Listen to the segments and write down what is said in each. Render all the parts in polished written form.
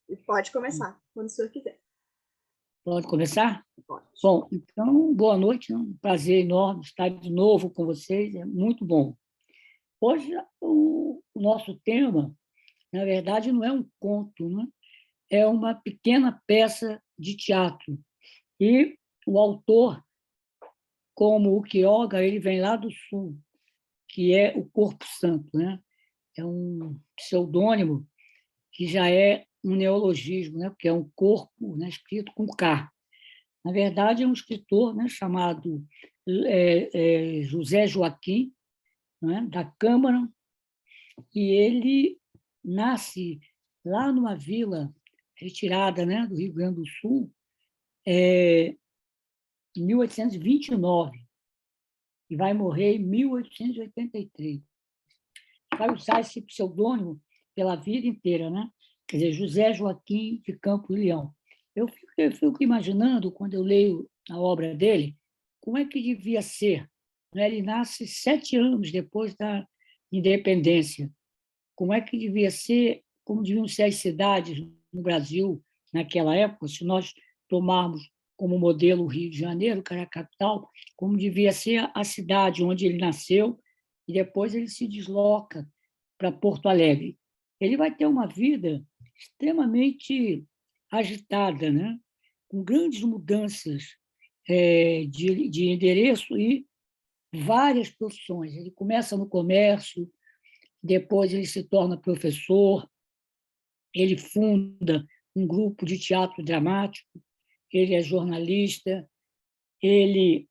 E pode começar, quando o senhor quiser. Pode começar? Pode. Bom, então, boa noite, é um prazer enorme estar de novo com vocês, é muito bom. Hoje, o nosso tema, na verdade, não é um conto, né? É uma pequena peça de teatro. E o autor, como o Quiroga, ele vem lá do Sul, que é o Corpo Santo, né? É um pseudônimo que já é um neologismo, né? Porque é um corpo, né? Escrito com K. Na verdade, é um escritor, né, chamado José Joaquim, né, da Câmara, e ele nasce lá numa vila retirada, né, do Rio Grande do Sul, em 1829, e vai morrer em 1883. Vai usar esse pseudônimo pela vida inteira, né? Quer dizer, José Joaquim de Campos Leão. Eu fico imaginando, quando eu leio a obra dele, como é que devia ser, né? Ele nasce 7 anos depois da independência. Como é que devia ser, como deviam ser as cidades no Brasil naquela época, se nós tomarmos como modelo o Rio de Janeiro, que era a capital, como devia ser a cidade onde ele nasceu, e depois ele se desloca para Porto Alegre. Ele vai ter uma vida extremamente agitada, né? Com grandes mudanças de endereço e várias profissões. Ele começa no comércio, depois ele se torna professor, ele funda um grupo de teatro dramático, ele é jornalista, ele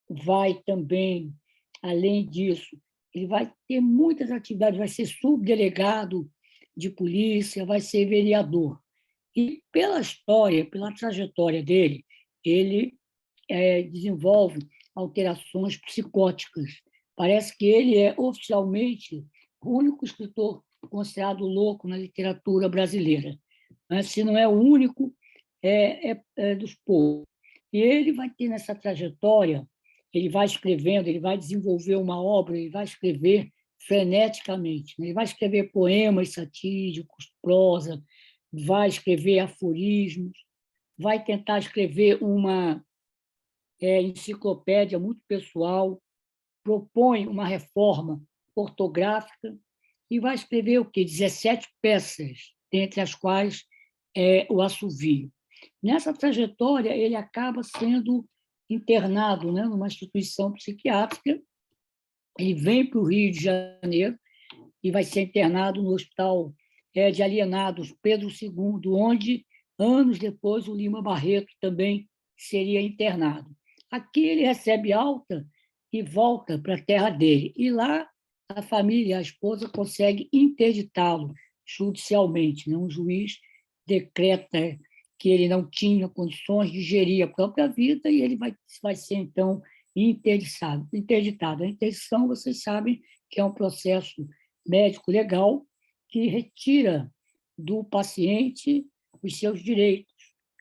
vai também, além disso, ele vai ter muitas atividades, vai ser subdelegado de polícia, vai ser vereador. E pela história, pela trajetória dele, ele desenvolve alterações psicóticas. Parece que ele é oficialmente o único escritor considerado louco na literatura brasileira. Mas, se não é o único, é dos poucos. E ele vai ter nessa trajetória, ele vai escrevendo, ele vai desenvolver uma obra, ele vai escrever freneticamente. Ele vai escrever poemas satíricos, prosa, vai escrever aforismos, vai tentar escrever uma enciclopédia muito pessoal, propõe uma reforma ortográfica e vai escrever o quê? 17 peças, dentre as quais o Assovio. Nessa trajetória, ele acaba sendo internado, né, numa instituição psiquiátrica. Ele vem para o Rio de Janeiro e vai ser internado no Hospital de Alienados Pedro II, onde, anos depois, o Lima Barreto também seria internado. Aqui ele recebe alta e volta para a terra dele. E lá a família, a esposa, consegue interditá-lo judicialmente, né? Um juiz decreta que ele não tinha condições de gerir a própria vida e ele vai ser, então, interditado. A interdição, vocês sabem que é um processo médico legal que retira do paciente os seus direitos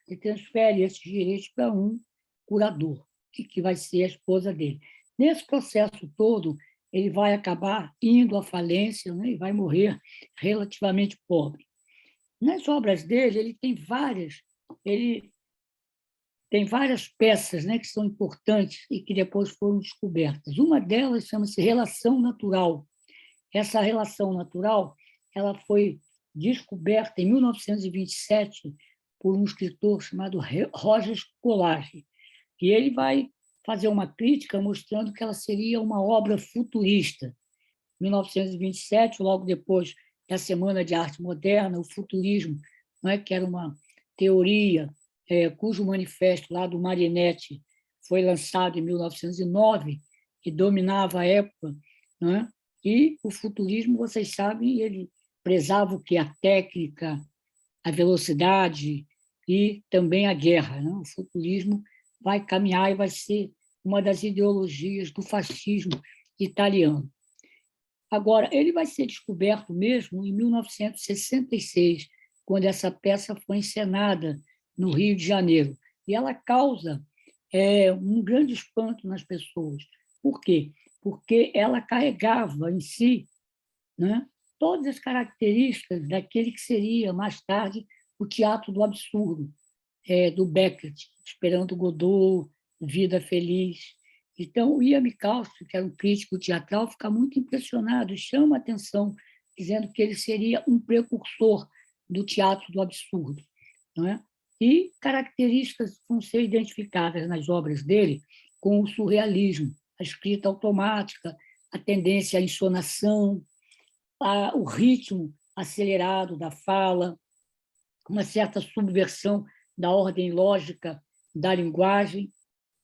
e transfere esses direitos para um curador, que vai ser a esposa dele. Nesse processo todo, ele vai acabar indo à falência, né, e vai morrer relativamente pobre. Nas obras dele, ele tem várias peças, né, que são importantes e que depois foram descobertas. Uma delas chama-se Relação Natural. Essa relação natural ela foi descoberta em 1927 por um escritor chamado Roger Scholari. E ele vai fazer uma crítica mostrando que ela seria uma obra futurista. Em 1927, logo depois da Semana de Arte Moderna, o futurismo, não é, que era uma teoria cujo manifesto lá do Marinetti foi lançado em 1909, que dominava a época, não é? E o futurismo, vocês sabem, ele prezava o que? A técnica, a velocidade e também a guerra, né? O futurismo vai caminhar e vai ser uma das ideologias do fascismo italiano. Agora, ele vai ser descoberto mesmo em 1966, quando essa peça foi encenada no Rio de Janeiro. E ela causa um grande espanto nas pessoas. Por quê? Porque ela carregava em si, né, todas as características daquele que seria, mais tarde, o teatro do absurdo, do Beckett, Esperando Godot, Vida Feliz. Então, o Ian Michalski, que era um crítico teatral, fica muito impressionado e chama a atenção, dizendo que ele seria um precursor do teatro do absurdo. Não é? E características vão ser identificadas nas obras dele com o surrealismo, a escrita automática, a tendência à ensonação, o ritmo acelerado da fala, uma certa subversão da ordem lógica da linguagem.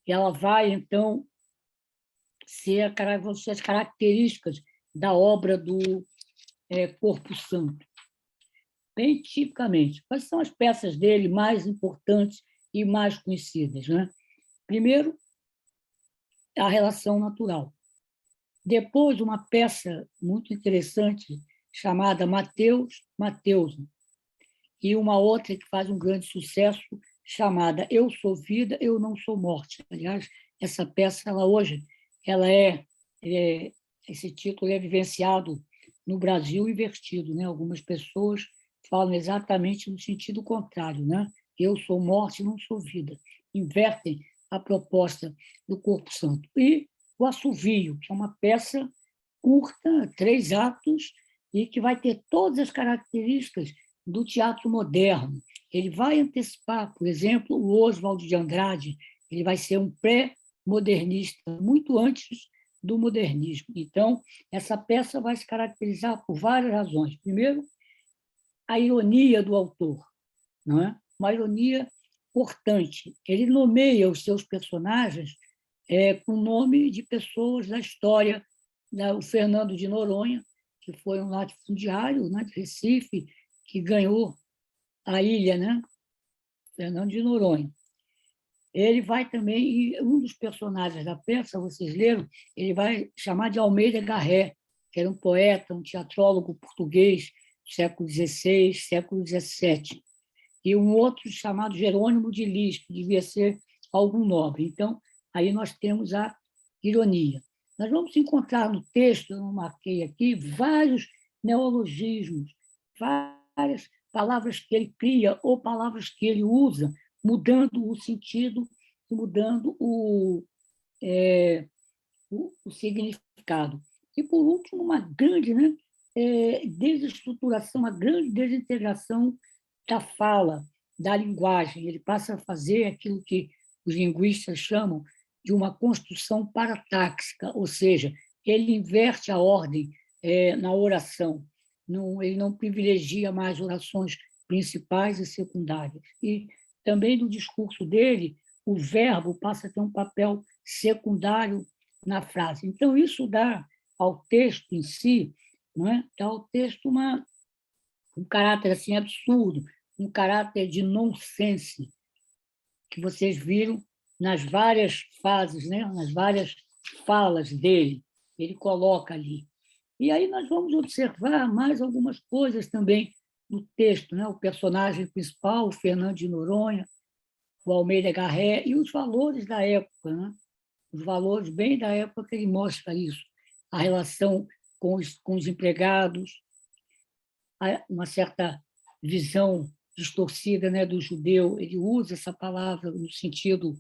Ela vai, então, vão ser as características da obra do Corpo Santo. Bem tipicamente, quais são as peças dele mais importantes e mais conhecidas? Né? Primeiro, a relação natural. Depois, uma peça muito interessante chamada Mateus, Mateus, e uma outra que faz um grande sucesso chamada Eu Sou Vida, Eu Não Sou Morte. Aliás, essa peça, hoje, esse título é vivenciado no Brasil invertido. Né? Algumas pessoas falam exatamente no sentido contrário. Né? Eu sou morte, não sou vida. Invertem a proposta do Corpo Santo. E o Assovio, que é uma peça curta, 3 atos, e que vai ter todas as características do teatro moderno. Ele vai antecipar, por exemplo, o Oswald de Andrade, ele vai ser um pré-modernista, muito antes do modernismo. Então, essa peça vai se caracterizar por várias razões. Primeiro, a ironia do autor, não é? Uma ironia importante. Ele nomeia os seus personagens com o nome de pessoas da história. O Fernando de Noronha, que foi um latifundiário, né, de Recife, que ganhou a ilha, né? Fernando de Noronha. Ele vai também, e um dos personagens da peça, vocês leram, ele vai chamar de Almeida Garré, que era um poeta, um teatrólogo português do século XVI, século XVII. E um outro chamado Jerônimo de Lis, que devia ser algum nobre. Então, aí nós temos a ironia. Nós vamos encontrar no texto, eu não marquei aqui, vários neologismos, várias palavras que ele cria ou palavras que ele usa, mudando o sentido, mudando o significado. E, por último, uma grande, né, desestruturação, uma grande desintegração da fala, da linguagem. Ele passa a fazer aquilo que os linguistas chamam de uma construção paratáxica, ou seja, ele inverte a ordem na oração. Ele não privilegia mais orações principais e secundárias. E também no discurso dele, o verbo passa a ter um papel secundário na frase. Então, isso dá ao texto em si, não é? Dá ao texto um caráter assim absurdo, um caráter de nonsense, que vocês viram nas várias fases, né? Nas várias falas dele, ele coloca ali. E aí nós vamos observar mais algumas coisas também no texto, né? O personagem principal, o Fernando de Noronha, o Almeida Garré, e os valores da época, né? Os valores bem da época que ele mostra isso, a relação com os empregados, uma certa visão distorcida, né, do judeu. Ele usa essa palavra no sentido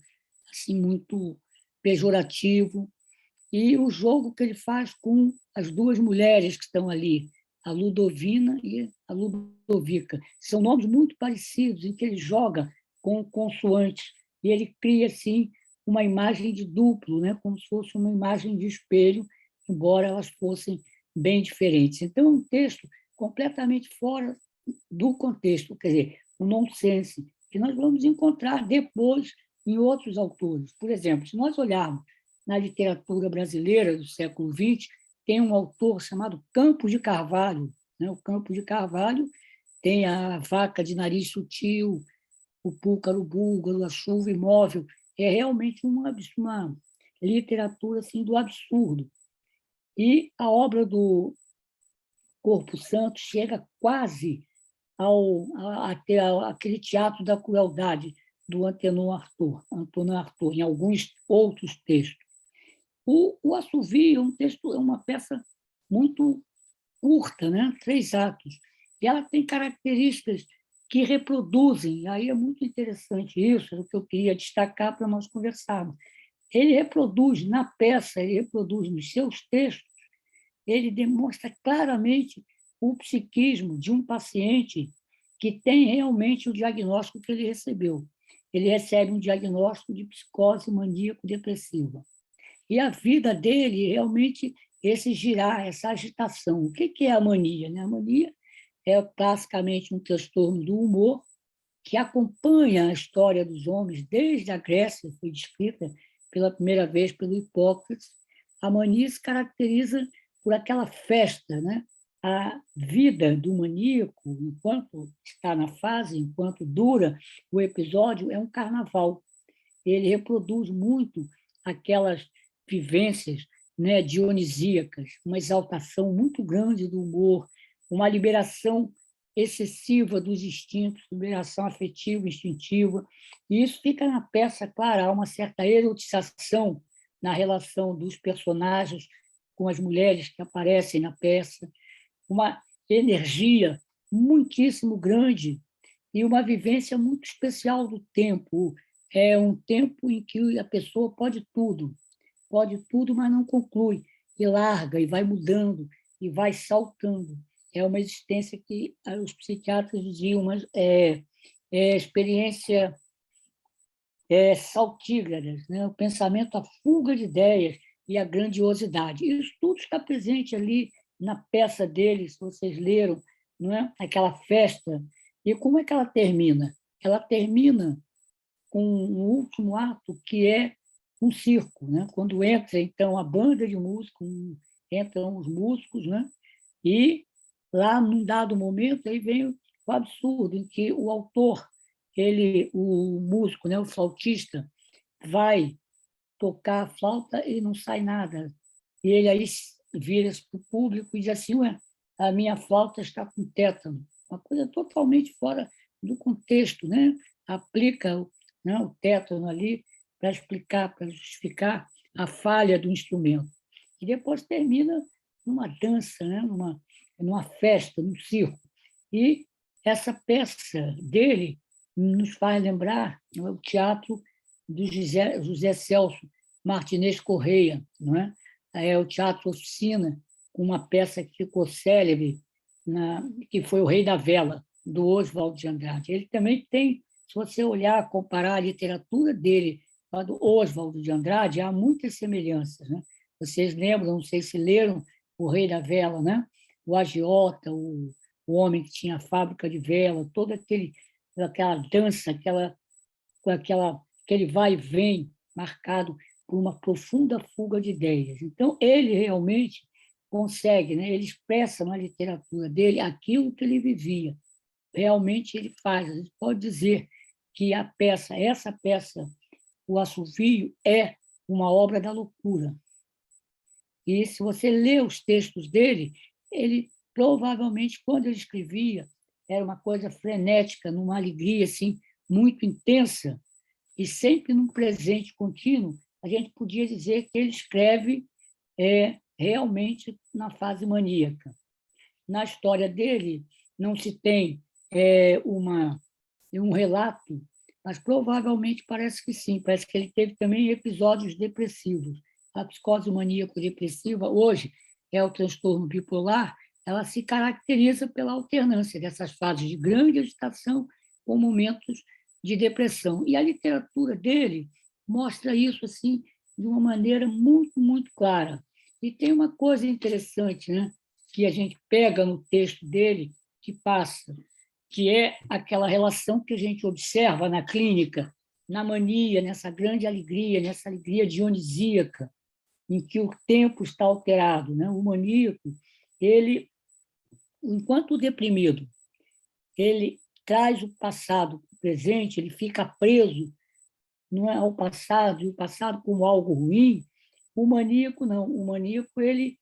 assim muito pejorativo, e o jogo que ele faz com as duas mulheres que estão ali, a Ludovina e a Ludovica. São nomes muito parecidos, em que ele joga com consoantes, e ele cria, assim, uma imagem de duplo, né? Como se fosse uma imagem de espelho, embora elas fossem bem diferentes. Então, é um texto completamente fora do contexto, quer dizer, um nonsense, que nós vamos encontrar depois em outros autores. Por exemplo, se nós olharmos na literatura brasileira do século XX, tem um autor chamado Campos de Carvalho. Né? O Campos de Carvalho tem a Vaca de Nariz Sutil, o Púcaro Búlgaro, a Chuva Imóvel. É realmente uma literatura assim, do absurdo. E a obra do Corpo Santo chega quase a ter aquele teatro da crueldade do Antonin Artaud, em alguns outros textos. O Assovio é uma peça muito curta, né? 3 atos, e ela tem características que reproduzem, aí é muito interessante isso, é o que eu queria destacar para nós conversarmos. Ele reproduz na peça, ele reproduz nos seus textos, ele demonstra claramente o psiquismo de um paciente que tem realmente o diagnóstico que ele recebeu. Ele recebe um diagnóstico de psicose maníaco-depressiva. E a vida dele realmente esse girar, essa agitação. O que é a mania? A mania é basicamente um transtorno do humor que acompanha a história dos homens desde a Grécia, foi descrita pela primeira vez pelo Hipócrates. A mania se caracteriza por aquela festa, né? A vida do maníaco, enquanto está na fase, enquanto dura o episódio, é um carnaval. Ele reproduz muito aquelas vivências, né, dionisíacas, uma exaltação muito grande do humor, uma liberação excessiva dos instintos, liberação afetiva, instintiva, e isso fica na peça, claro, há uma certa erotização na relação dos personagens com as mulheres que aparecem na peça, uma energia muitíssimo grande e uma vivência muito especial do tempo. É um tempo em que a pessoa pode tudo, mas não conclui, e larga, e vai mudando, e vai saltando. É uma existência que os psiquiatras diziam, mas experiência saltígradas, né? O pensamento, a fuga de ideias e a grandiosidade. Isso tudo está presente ali na peça dele, se vocês leram, não é? Aquela festa. E como é que ela termina? Ela termina com um último ato que é um circo, né? Quando entra então a banda de músicos, entram os músicos, né? E lá num dado momento aí vem o absurdo em que o autor, o músico, né, o flautista, vai tocar a flauta e não sai nada. E ele aí vira-se para o público e diz assim: ué, a minha flauta está com tétano. Uma coisa totalmente fora do contexto, né? Aplica, né, o tétano ali para explicar, para justificar a falha do instrumento. E depois termina numa dança, né? Numa festa, num circo. E essa peça dele nos faz lembrar, não é, o teatro do José Celso Martinez Correia, não é? É o Teatro Oficina, com uma peça que ficou célebre, que foi O Rei da Vela, do Oswald de Andrade. Ele também tem, se você olhar, comparar a literatura dele com a do Oswald de Andrade, há muitas semelhanças, né? Vocês lembram, não sei se leram O Rei da Vela, né? O agiota, o homem que tinha a fábrica de vela, toda aquela dança, aquele vai e vem marcado por uma profunda fuga de ideias. Então, ele realmente consegue, né? Ele expressa na literatura dele aquilo que ele vivia. Realmente ele faz. A gente pode dizer que essa peça, O Assovio, é uma obra da loucura. E se você lê os textos dele, ele provavelmente, quando ele escrevia, era uma coisa frenética, numa alegria assim muito intensa, e sempre num presente contínuo, a gente podia dizer que ele escreve realmente na fase maníaca. Na história dele, não se tem um relato, mas provavelmente parece que sim, parece que ele teve também episódios depressivos. A psicose maníaco-depressiva, hoje, é o transtorno bipolar, ela se caracteriza pela alternância dessas fases de grande agitação com momentos de depressão. E a literatura dele mostra isso assim de uma maneira muito, muito clara. E tem uma coisa interessante, né, que a gente pega no texto dele, que passa, que é aquela relação que a gente observa na clínica, na mania, nessa grande alegria, nessa alegria dionisíaca, em que o tempo está alterado, né? O maníaco, ele, enquanto o deprimido, ele traz o passado para o presente, ele fica preso, não é, ao passado, e o passado como algo ruim. O maníaco não. O maníaco, ele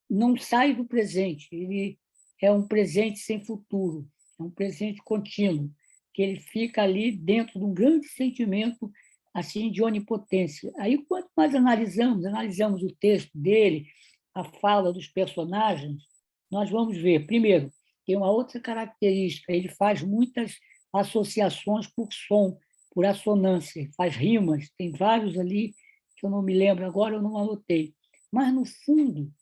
não sai do presente, ele é um presente sem futuro, é um presente contínuo, que ele fica ali dentro de um grande sentimento assim de onipotência. Aí, quanto mais analisamos o texto dele, a fala dos personagens, nós vamos ver, primeiro, tem uma outra característica, ele faz muitas associações por som, por assonância, faz rimas, tem vários ali que eu não me lembro agora, eu não anotei. Mas, no fundo,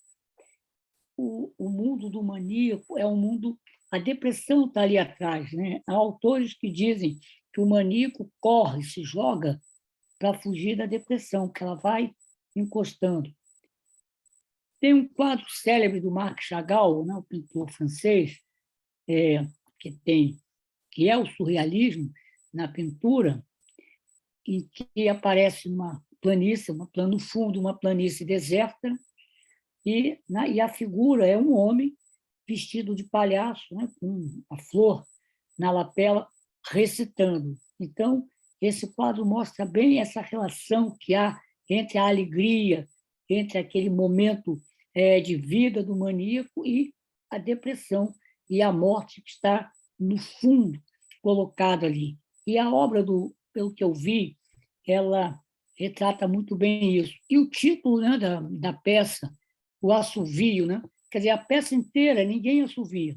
o mundo do maníaco é um mundo... A depressão está ali atrás, né? Há autores que dizem que o maníaco corre, se joga para fugir da depressão, que ela vai encostando. Tem um quadro célebre do Marc Chagall, né, o pintor francês, que tem, que é o surrealismo na pintura, em que aparece uma planície, no fundo, uma planície deserta, e a figura é um homem vestido de palhaço, né, com a flor na lapela, recitando. Então, esse quadro mostra bem essa relação que há entre a alegria, entre aquele momento de vida do maníaco e a depressão e a morte que está no fundo colocado ali. E a obra, pelo que eu vi, ela retrata muito bem isso. E o título, né, da peça, o assovio, né? Quer dizer, a peça inteira ninguém assovia,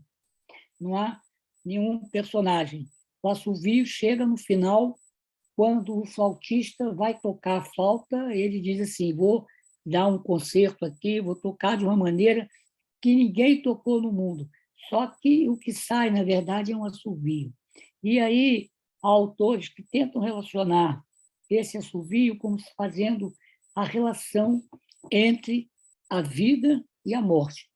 não há nenhum personagem. O assovio chega no final, quando o flautista vai tocar a flauta, ele diz assim: vou dar um concerto aqui, vou tocar de uma maneira que ninguém tocou no mundo. Só que o que sai, na verdade, é um assovio. E aí, há autores que tentam relacionar esse assovio como se fazendo a relação entre a vida e a morte.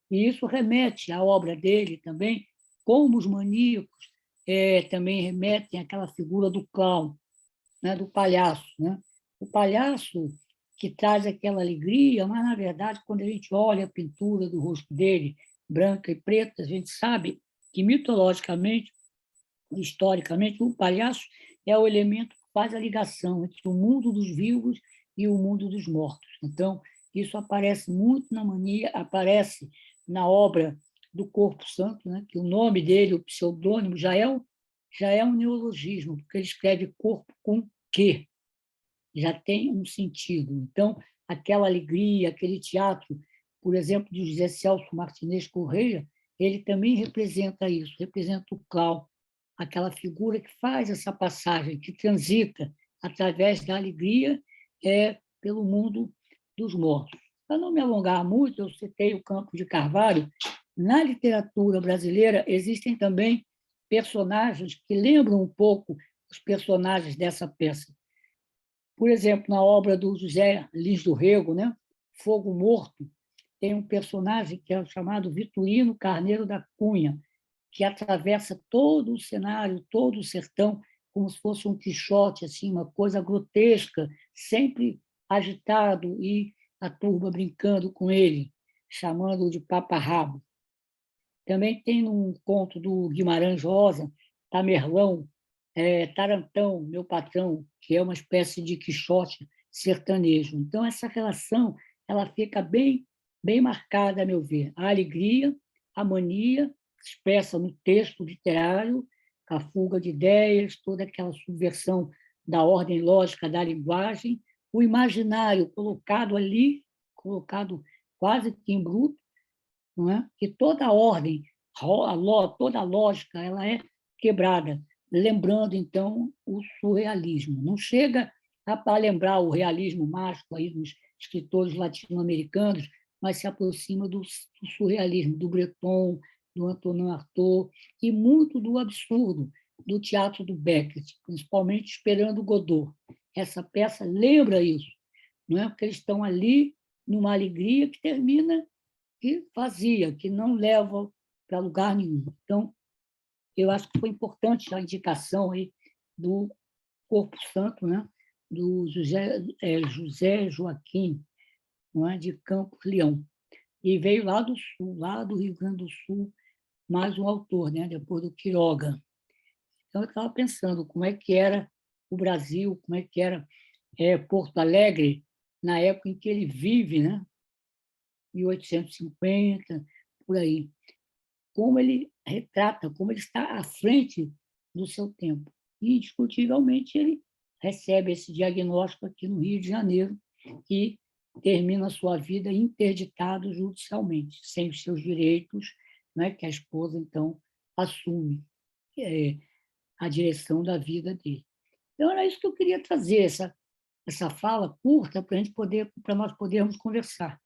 E isso remete à obra dele também, como os maníacos também remetem àquela figura do clown, né, do palhaço. Né? O palhaço que traz aquela alegria, mas, na verdade, quando a gente olha a pintura do rosto dele, branca e preta, a gente sabe que, mitologicamente, historicamente, o palhaço é o elemento que faz a ligação entre o mundo dos vivos e o mundo dos mortos. Então, isso aparece muito na mania, aparece na obra do Corpo Santo, né? Que o nome dele, o pseudônimo, já é um neologismo, porque ele escreve corpo com Q, já tem um sentido. Então, aquela alegria, aquele teatro, por exemplo, de José Celso Martinez Correia, ele também representa isso, representa o clown, aquela figura que faz essa passagem, que transita através da alegria pelo mundo dos mortos. Para não me alongar muito, eu citei o Campo de Carvalho. Na literatura brasileira existem também personagens que lembram um pouco os personagens dessa peça. Por exemplo, na obra do José Lins do Rego, né? Fogo Morto, tem um personagem que é o chamado Vitorino Carneiro da Cunha, que atravessa todo o cenário, todo o sertão, como se fosse um Quixote, assim, uma coisa grotesca, sempre agitado, e a turba brincando com ele, chamando-o de paparrabo. Também tem um conto do Guimarães Rosa, Tamerlão, Tarantão, meu patrão, que é uma espécie de Quixote sertanejo. Então, essa relação ela fica bem marcada, a meu ver. A alegria, a mania, expressa no texto literário, a fuga de ideias, toda aquela subversão da ordem lógica da linguagem, o imaginário colocado ali, colocado quase que em bruto, não é? Que toda a ordem, toda a lógica, ela é quebrada, lembrando, então, o surrealismo. Não chega a lembrar o realismo mágico aí dos escritores latino-americanos, mas se aproxima do surrealismo, do Breton, do Antonin Artaud, e muito do absurdo do teatro do Beckett, principalmente Esperando Godot. Essa peça lembra isso, não é? Porque eles estão ali numa alegria que termina vazia, que não leva para lugar nenhum. Então, eu acho que foi importante a indicação aí do Corpo Santo, né? Do José Joaquim, não é? De Campos Leão. E veio lá do Sul, lá do Rio Grande do Sul, mais um autor, né? Depois do Quiroga. Então, eu estava pensando como é que era o Brasil, como é que era Porto Alegre, na época em que ele vive, né? 1850, por aí. Como ele retrata, como ele está à frente do seu tempo. E, indiscutivelmente, ele recebe esse diagnóstico aqui no Rio de Janeiro e termina a sua vida interditado judicialmente, sem os seus direitos, né, que a esposa, então, assume a direção da vida dele. Então, era isso que eu queria trazer, essa fala curta, para nós podermos conversar.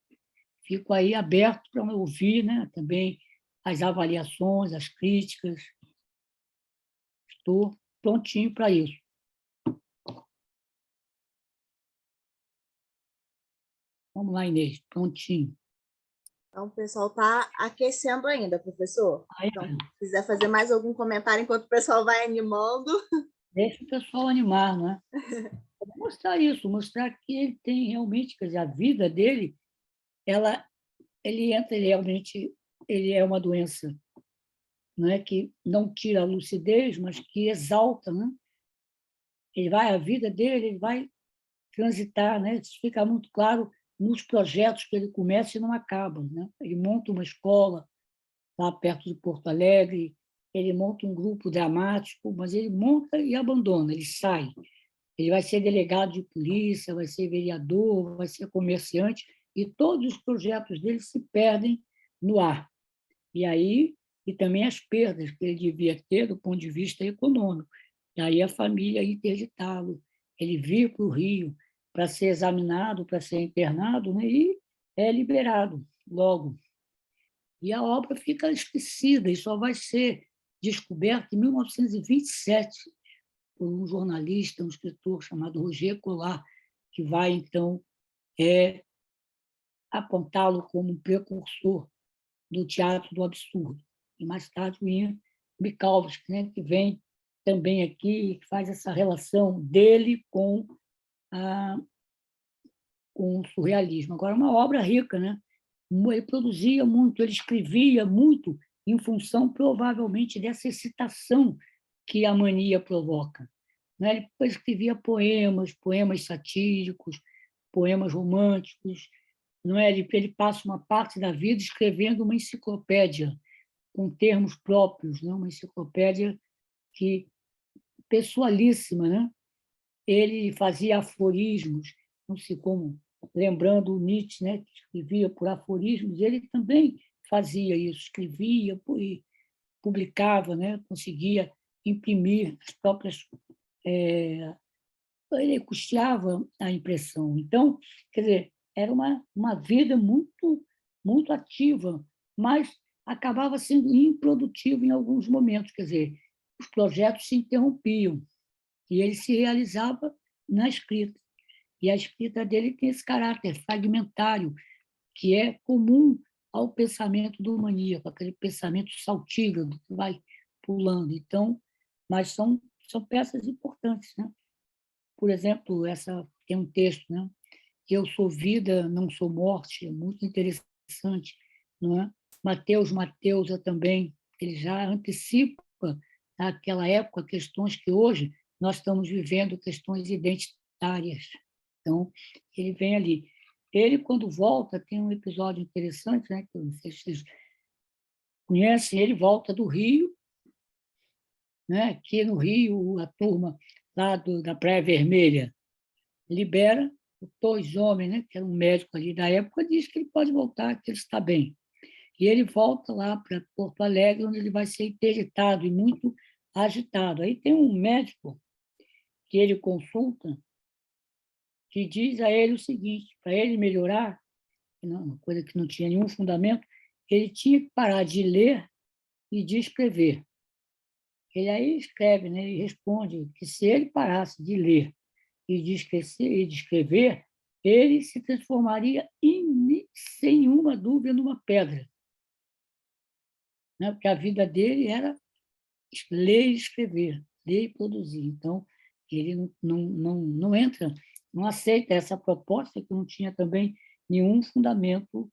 Fico aí aberto para ouvir, né, também as avaliações, as críticas. Estou prontinho para isso. Vamos lá, Inês, prontinho. Então, o pessoal está aquecendo ainda, professor. Aí, Então, se quiser fazer mais algum comentário enquanto o pessoal vai animando. deixa o pessoal animar, não é? Vou mostrar isso, mostrar que ele tem realmente, quer dizer, a vida dele, ele realmente, ele é uma doença, não é que não tira a lucidez, mas que exalta, né? A vida dele, ele vai transitar, né? Isso fica muito claro nos projetos que ele começa e não acaba, né? Ele monta uma escola lá perto de Porto Alegre, ele monta um grupo dramático, mas ele monta e abandona, ele sai. Ele vai ser delegado de polícia, vai ser vereador, vai ser comerciante, e todos os projetos dele se perdem no ar. E aí, e também as perdas que ele devia ter do ponto de vista econômico. E aí a família interditá-lo, ele vir para o Rio para ser examinado, para ser internado, né? E é liberado logo. E a obra fica esquecida e só vai ser descoberta em 1927 por um jornalista, um escritor chamado Roger Collard, que vai, então, apontá-lo como um precursor do teatro do absurdo. E mais tarde o Ian Mikalski, né, que vem também aqui e faz essa relação dele com o surrealismo. Agora, uma obra rica, né? Ele produzia muito, ele escrevia muito em função, provavelmente, dessa excitação que a mania provoca. Né? Ele escrevia poemas satíricos, poemas românticos. Não é? Ele passa uma parte da vida escrevendo uma enciclopédia com termos próprios, né? Uma enciclopédia que pessoalíssima, né? Ele fazia aforismos, não sei como, lembrando o Nietzsche, né? Que escrevia por aforismos, ele também fazia isso, escrevia e publicava, né? Conseguia imprimir as próprias ele custeava a impressão. Então, quer dizer, era uma vida muito ativa, mas acabava sendo improdutiva em alguns momentos, quer dizer, os projetos se interrompiam e ele se realizava na escrita. E a escrita dele tem esse caráter fragmentário, que é comum ao pensamento do maníaco, aquele pensamento saltígrado que vai pulando. Então, mas são peças importantes, né? Por exemplo, tem um texto, né? Que eu sou vida, não sou morte, é muito interessante, não é? Mateusa também, ele já antecipa naquela época questões que hoje nós estamos vivendo, questões identitárias. Então, ele vem ali. Ele, quando volta, tem um episódio interessante, né? Que vocês conhecem, ele volta do Rio, né? Que no Rio, a turma lá da Praia Vermelha libera o Torres Homem, né, que era um médico ali da época, diz que ele pode voltar, que ele está bem. E ele volta lá para Porto Alegre, onde ele vai ser interditado e muito agitado. Aí tem um médico que ele consulta, que diz a ele o seguinte: para ele melhorar, uma coisa que não tinha nenhum fundamento, ele tinha que parar de ler e de escrever. Ele aí escreve, né, ele responde que se ele parasse de ler e de escrever, ele se transformaria, sem nenhuma dúvida, numa pedra. Né? Porque a vida dele era ler e escrever, ler e produzir. Então, ele não entra, não aceita essa proposta, que não tinha também nenhum fundamento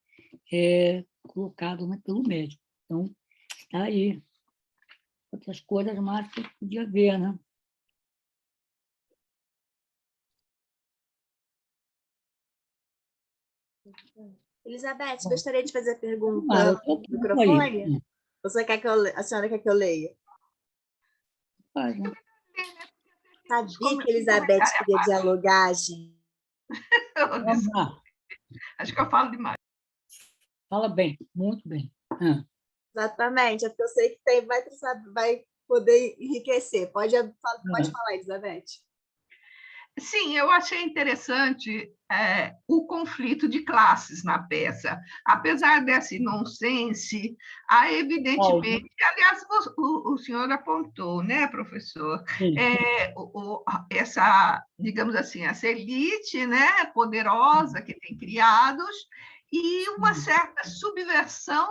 colocado, né, pelo médico. Então, está aí. Outras coisas mais que eu podia ver, né? Elizabeth, Bom, gostaria de fazer pergunta eu estou no pronto aí. microfone? Você quer que a senhora quer que eu leia? Faz, né? Sabia que a Elizabeth queria dialogar, gente. Vamos lá. Acho que eu falo demais. Fala bem, muito bem. Exatamente, é porque eu sei que tem, vai poder enriquecer. Pode Ah, falar, Elizabeth. Sim, eu achei interessante o conflito de classes na peça. Apesar desse nonsense, há Paulo, evidentemente, aliás, o senhor apontou, né, professor, sim. essa, digamos assim, essa elite, né, poderosa que tem criados e uma certa subversão,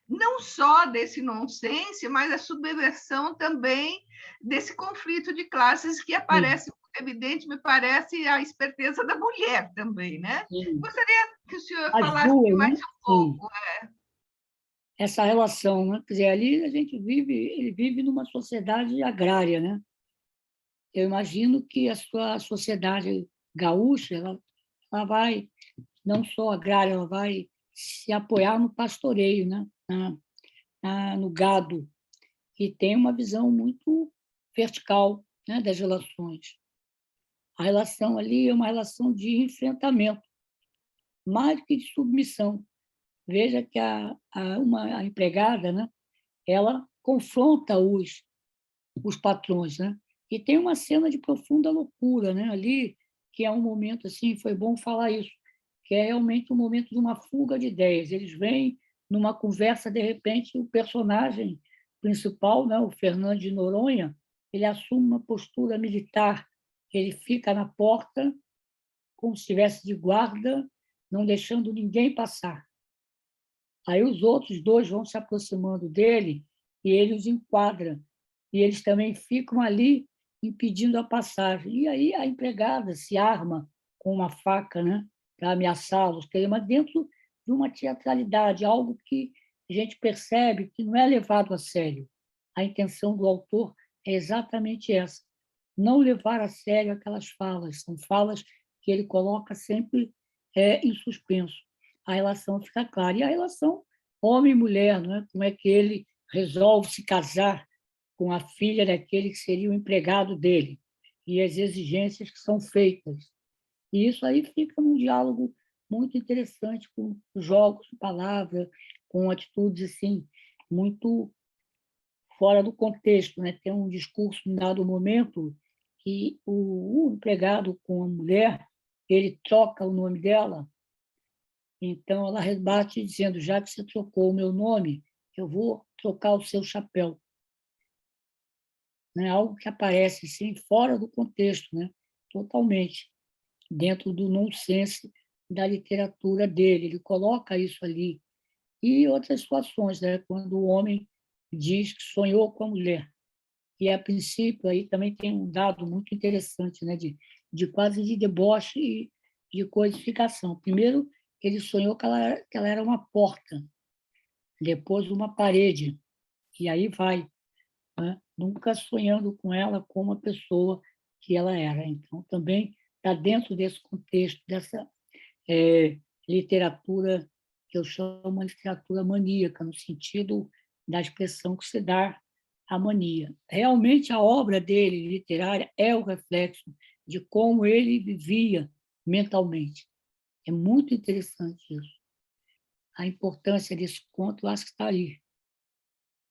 não só desse nonsense, mas a subversão também desse conflito de classes que Sim, aparece evidente, me parece, a esperteza da mulher também, né? sim. Gostaria que o senhor As falasse duas, mais né? um Sim. pouco. Essa relação, né? Quer dizer, ali a gente vive, ele vive numa sociedade agrária, né? Eu imagino que a sua sociedade gaúcha, ela vai, não só agrária, ela vai se apoiar no pastoreio, né? No gado, e tem uma visão muito vertical, né, das relações. A relação ali é uma relação de enfrentamento, mais do que de submissão. Veja que a empregada, né, ela confronta os patrões, né? E tem uma cena de profunda loucura, né? Ali, que é um momento assim, foi bom falar isso, que é realmente um momento de uma fuga de ideias. Eles vêm numa conversa, de repente, o personagem principal, né, o Fernando de Noronha, ele assume uma postura militar, ele fica na porta como se estivesse de guarda, não deixando ninguém passar. Aí os outros dois vão se aproximando dele e ele os enquadra. E eles também ficam ali impedindo a passagem. E aí a empregada se arma com uma faca, né, para ameaçá-los, mas dentro de uma teatralidade, algo que a gente percebe que não é levado a sério. A intenção do autor é exatamente essa, não levar a sério aquelas falas. São falas que ele coloca sempre em suspenso. A relação fica clara. E a relação homem e mulher, né? Como é que ele resolve se casar com a filha daquele que seria o empregado dele, e as exigências que são feitas. E isso aí fica num diálogo muito interessante, com jogos de palavra, com atitudes assim, muito fora do contexto. Né? Tem um discurso, em dado momento, que o empregado com a mulher, ele troca o nome dela, então ela rebate dizendo: já que você trocou o meu nome, eu vou trocar o seu chapéu. Né? Algo que aparece assim, fora do contexto, né? Totalmente, dentro do nonsense da literatura dele. Ele coloca isso ali. E outras situações, né? Quando o homem diz que sonhou com a mulher. E, a princípio, aí também tem um dado muito interessante, né? De quase de deboche e de codificação. Primeiro, ele sonhou que ela era uma porta, depois uma parede, e aí vai, né? Nunca sonhando com ela como a pessoa que ela era. Então, também está dentro desse contexto, dessa literatura que eu chamo de literatura maníaca, no sentido da expressão que se dá à mania. Realmente, a obra dele, literária, é o reflexo de como ele vivia mentalmente. É muito interessante isso. A importância desse conto, eu acho que está aí.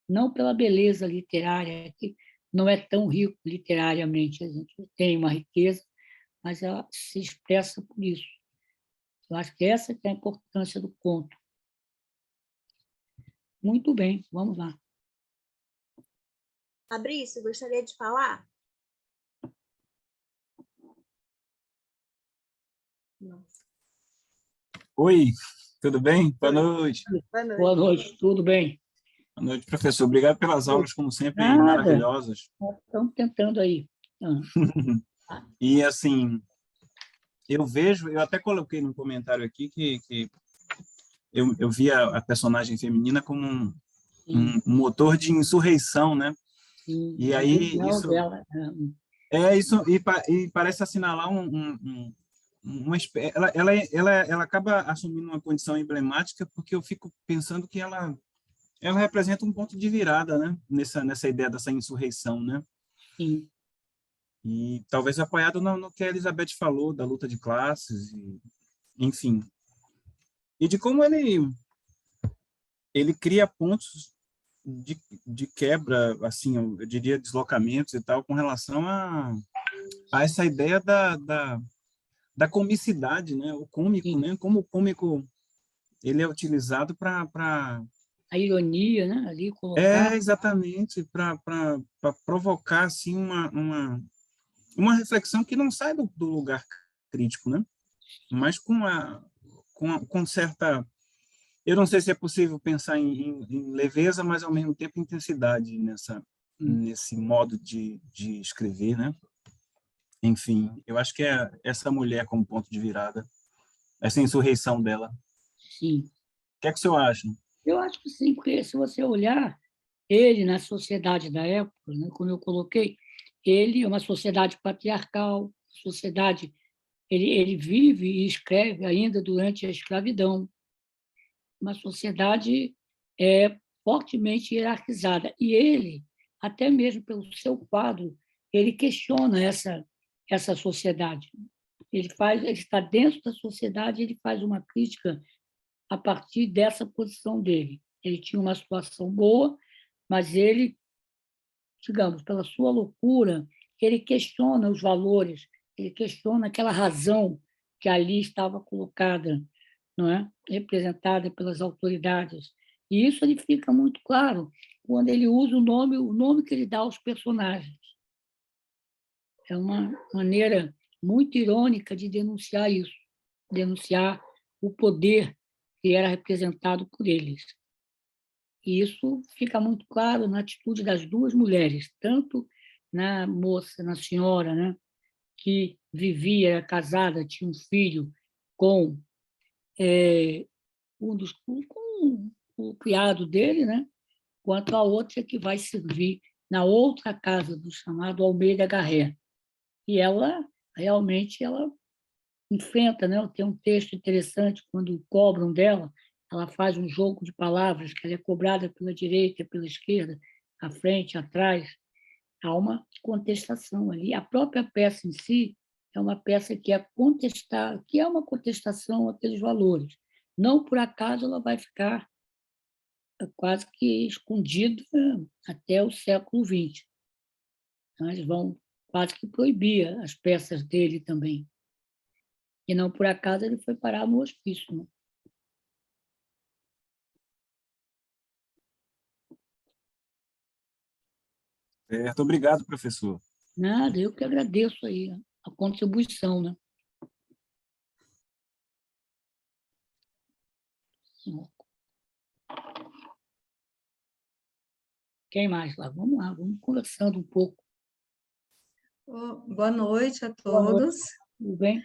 Não pela beleza literária, que não é tão rico literariamente, a gente tem uma riqueza, mas ela se expressa por isso. Eu acho que essa que é a importância do conto. Muito bem, vamos lá. Fabrício, gostaria de falar? Não. Oi, tudo bem? Boa noite. Boa noite. Boa noite, tudo bem? Boa noite, professor. Obrigado pelas aulas, como sempre, Nada, maravilhosas. estamos tentando aí. E, assim, eu até coloquei no comentário aqui que eu via a personagem feminina como Sim, um motor de insurreição, né? sim, E a aí, visão dela. e parece assinalar ela acaba assumindo uma condição emblemática, porque eu fico pensando que ela representa um ponto de virada, né? Nessa ideia dessa insurreição, né? Sim, E talvez apoiado no que a Elizabeth falou, da luta de classes, enfim. E de como ele cria pontos de quebra, assim, eu diria deslocamentos e tal, com relação a essa ideia da comicidade, né? O cômico, Sim. né? Como o cômico ele é utilizado para A ironia, né? Ali colocar. exatamente para provocar assim uma reflexão que não sai do lugar crítico, né? Mas com certa, eu não sei se é possível pensar em leveza, mas ao mesmo tempo intensidade nesse modo de escrever, né? Enfim, eu acho que é essa mulher como ponto de virada, essa insurreição dela. Sim. O que é que o senhor acha? Eu acho que sim, porque se você olhar ele na sociedade da época, né, como eu coloquei, ele é uma sociedade patriarcal, sociedade, ele vive e escreve ainda durante a escravidão, uma sociedade fortemente hierarquizada. E ele, até mesmo pelo seu quadro, ele questiona essa sociedade. Ele está dentro da sociedade, ele faz uma crítica a partir dessa posição dele. Ele tinha uma situação boa, mas ele, digamos, pela sua loucura, ele questiona os valores, ele questiona aquela razão que ali estava colocada, não é? Representada pelas autoridades. E isso ele fica muito claro quando ele usa o nome que ele dá aos personagens. É uma maneira muito irônica de denunciar isso, denunciar o poder que era representado por eles. E isso fica muito claro na atitude das duas mulheres, tanto na moça, na senhora, né, que vivia, era casada, tinha um filho com com o criado dele, né, quanto a outra que vai servir na outra casa do chamado Almeida Garré. E ela realmente ela enfrenta, né? Tem um texto interessante quando cobram dela, ela faz um jogo de palavras que ela é cobrada pela direita, pela esquerda, à frente, atrás. Há uma contestação ali. A própria peça em si é uma peça que é contestar, que é uma contestação àqueles valores. Não por acaso ela vai ficar quase que escondida até o século XX. Então, eles vão quase que proibir as peças dele também. E não por acaso ele foi parar no hospício. Né? Certo, obrigado, professor. Nada, eu que agradeço aí a contribuição. Né? Quem mais lá? Vamos lá, vamos conversando um pouco. Boa noite a Boa noite, todos. tudo bem?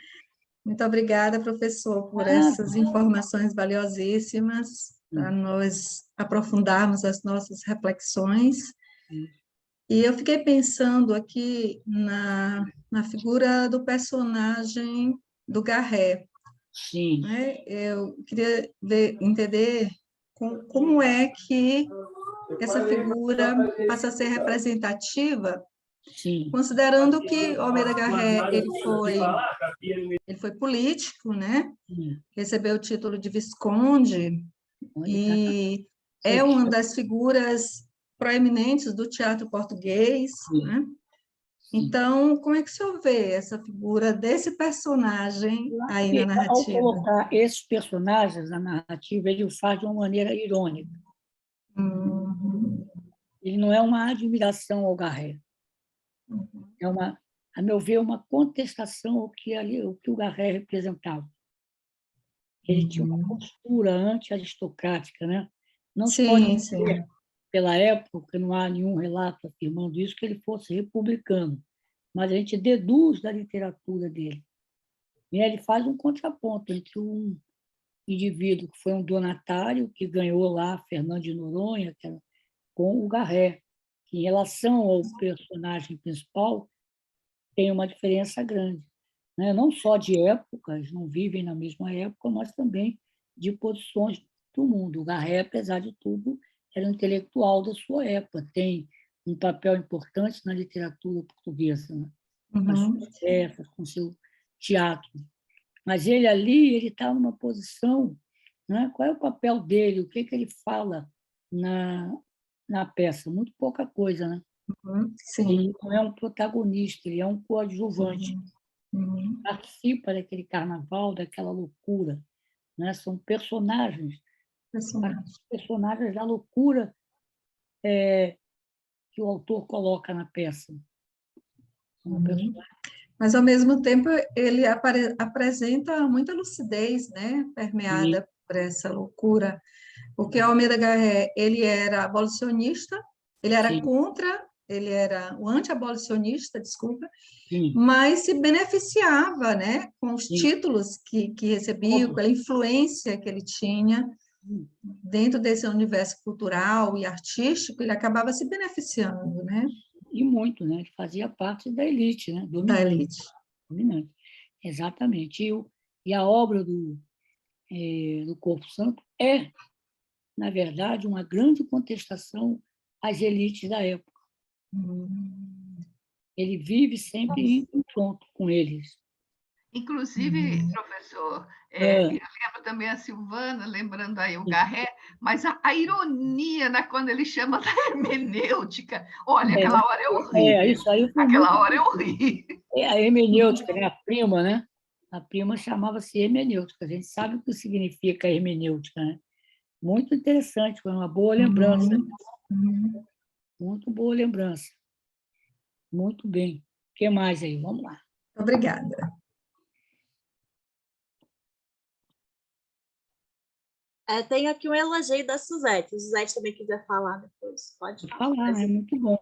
Muito obrigada, professor, por Ah, essas informações valiosíssimas, para nós aprofundarmos as nossas reflexões. E eu fiquei pensando aqui na figura do personagem do Garré. sim, Né? Eu queria entender como é que essa figura passa a ser representativa, sim. considerando que Almeida Garré ele foi político, né? Sim. Recebeu o título de visconde Olha, tá, e é uma das figuras proeminentes do teatro português, né? Então, como é que o senhor vê essa figura desse personagem aí na ao narrativa? colocar esses personagens na narrativa, ele o faz de uma maneira irônica. Uhum. Ele não é uma admiração ao Garré. É uma, a meu ver, uma contestação ao que o Garré representava. Ele tinha uma postura anti-aristocrática, né? Não se pode Sim, dizer, sim. pela época, não há nenhum relato afirmando isso, que ele fosse republicano, mas a gente deduz da literatura dele. E ele faz um contraponto entre um indivíduo que foi um donatário, que ganhou lá Fernando de Noronha, com o Garré, que, em relação ao personagem principal, tem uma diferença grande. Né? Não só de épocas, não vivem na mesma época, mas também de posições do mundo. O Garré, apesar de tudo, era um intelectual da sua época, tem um papel importante na literatura portuguesa, né? Com as Uhum. suas peças, com o seu teatro. Mas ele ali, ele está numa posição, né? Qual é o papel dele, o que ele fala na peça? Muito pouca coisa, né? Sim. Ele não é um protagonista, ele é um coadjuvante. Uhum. Participa daquele carnaval, daquela loucura, né? São personagens da loucura que o autor coloca na peça. Uma personagem. Mas, ao mesmo tempo, ele apresenta muita lucidez, né? E, Permeada por essa loucura. Porque Almeida Garré, ele era abolicionista, ele era sim, contra, ele era o anti-abolicionista, desculpa, sim, mas se beneficiava, né, com os sim, títulos que recebia, óbvio. pela influência que ele tinha dentro desse universo cultural e artístico, ele acabava se beneficiando, né, E muito, né? Ele fazia parte da elite, né? da Dominante, elite. dominante. Exatamente. E a obra do Corpo Santo é, na verdade, uma grande contestação às elites da época. Hum, Ele vive sempre em confronto com eles. Inclusive, professor, eu É, lembro também a Silvana, lembrando aí o Garré, mas a ironia quando ele chama da hermenêutica, olha, aquela hora eu ri, isso aí foi muito. aquela hora eu ri. A hermenêutica, né? A prima, né? A prima chamava-se hermenêutica. A gente sabe o que significa hermenêutica, né? Muito interessante, foi uma boa lembrança. uhum. Muito boa lembrança. Muito bem. O que mais aí? Vamos lá. Obrigada. Tem aqui um elogio da Suzete. Se a Suzete também quiser falar depois, pode Vou falar. falar, é muito bom.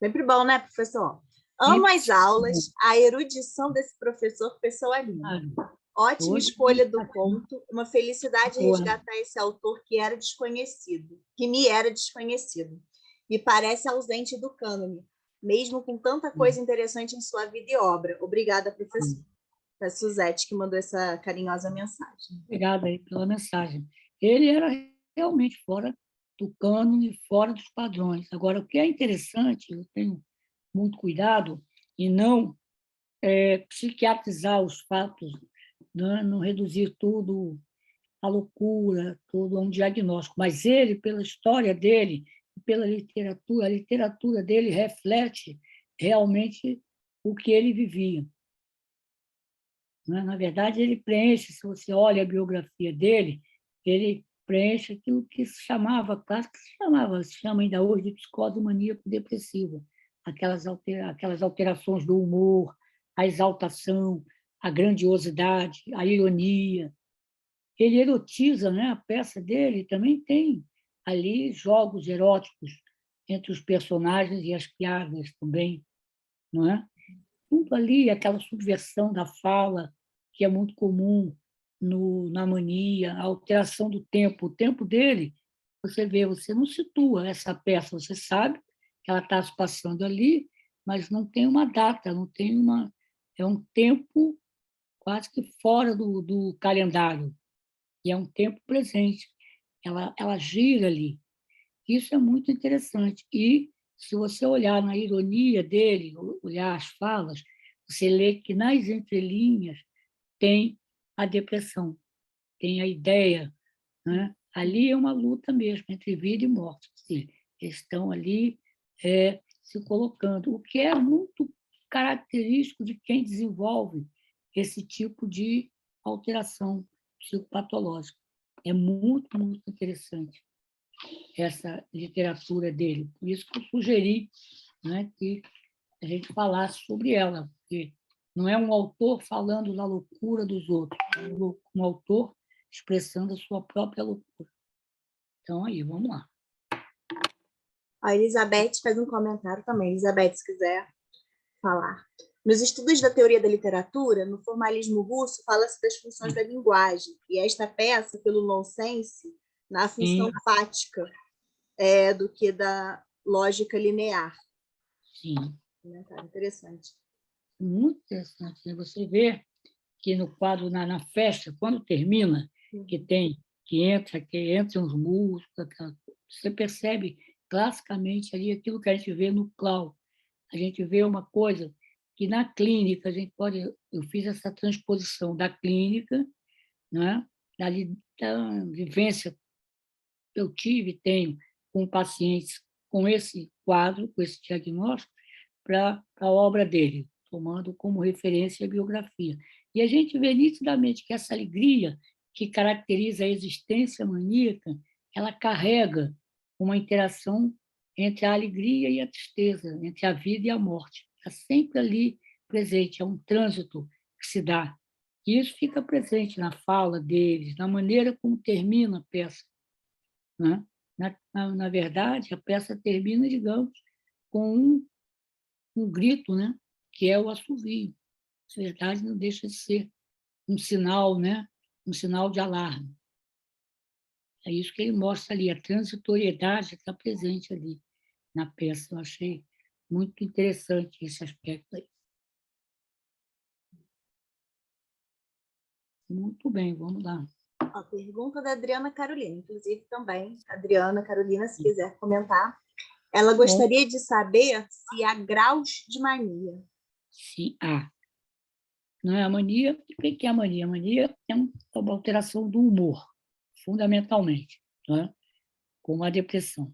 Sempre bom, né, professor? Amo Sempre as aulas, a erudição desse professor, pessoa linda. bom. Ótima Hoje, escolha do conto, uma felicidade boa. resgatar esse autor que me era desconhecido. Me parece ausente do cânone, mesmo com tanta coisa interessante em sua vida e obra. Obrigada, professor. É a Suzete que mandou essa carinhosa mensagem. Obrigada aí pela mensagem. Ele era realmente fora do cânone, fora dos padrões. Agora, o que é interessante, eu tenho muito cuidado em não psiquiatrizar os fatos, né? Não reduzir tudo à loucura, tudo a um diagnóstico. Mas ele, pela história dele, pela literatura, a literatura dele reflete realmente o que ele vivia. Né? Na verdade, ele preenche, se você olha a biografia dele, ele preenche aquilo que se chamava, quase que se chama ainda hoje de psicose maníaco-depressiva, aquelas alterações do humor, a exaltação, a grandiosidade, a ironia. Ele erotiza, né? A peça dele também tem ali jogos eróticos entre os personagens e as piadas também, não é? Tudo ali, aquela subversão da fala, que é muito comum na mania, a alteração do tempo. O tempo dele, você vê, você não situa essa peça, você sabe que ela está se passando ali, mas não tem uma data, não tem uma. É um tempo quase que fora do calendário, e é um tempo presente. Ela gira ali. Isso é muito interessante. E, se você olhar na ironia dele, olhar as falas, você lê que nas entrelinhas tem a depressão, tem a ideia. Né? Ali é uma luta mesmo entre vida e morte. Eles estão ali se colocando, o que é muito característico de quem desenvolve esse tipo de alteração psicopatológica. É muito, muito interessante essa literatura dele. Por isso que eu sugeri, né, que a gente falasse sobre ela, porque não é um autor falando da loucura dos outros, é um autor expressando a sua própria loucura. Então, aí, vamos lá. A Elizabeth faz um comentário também. Elizabeth, se quiser falar. Nos estudos da teoria da literatura, no formalismo russo, fala-se das funções da linguagem, e esta peça, pelo nonsense, na função fática do que da lógica linear. Sim. Interessante. Muito interessante. Você vê que no quadro, na festa, quando termina, que entra uns músicos, você percebe classicamente ali aquilo que a gente vê no Clau. A gente vê uma coisa que na clínica a gente pode. Eu fiz essa transposição da clínica, né? Da vivência que eu tive, tenho com pacientes com esse quadro, com esse diagnóstico, para a obra dele, tomando como referência a biografia. E a gente vê nitidamente que essa alegria que caracteriza a existência maníaca, ela carrega uma interação entre a alegria e a tristeza, entre a vida e a morte. Está sempre ali presente, é um trânsito que se dá. E isso fica presente na fala deles, na maneira como termina a peça, né? Na verdade, a peça termina, digamos, com um grito, né? Que é o assovio. Na verdade, não deixa de ser um sinal, né? Um sinal de alarme. É isso que ele mostra ali, a transitoriedade está presente ali na peça. Eu achei muito interessante esse aspecto aí. Muito bem, vamos lá. A pergunta da Adriana Carolina, inclusive também, Adriana Carolina, se quiser comentar. Ela gostaria de saber se há graus de mania. Sim, há. Não é a mania? O que é a mania? A mania é uma alteração do humor, fundamentalmente, né? Como a depressão.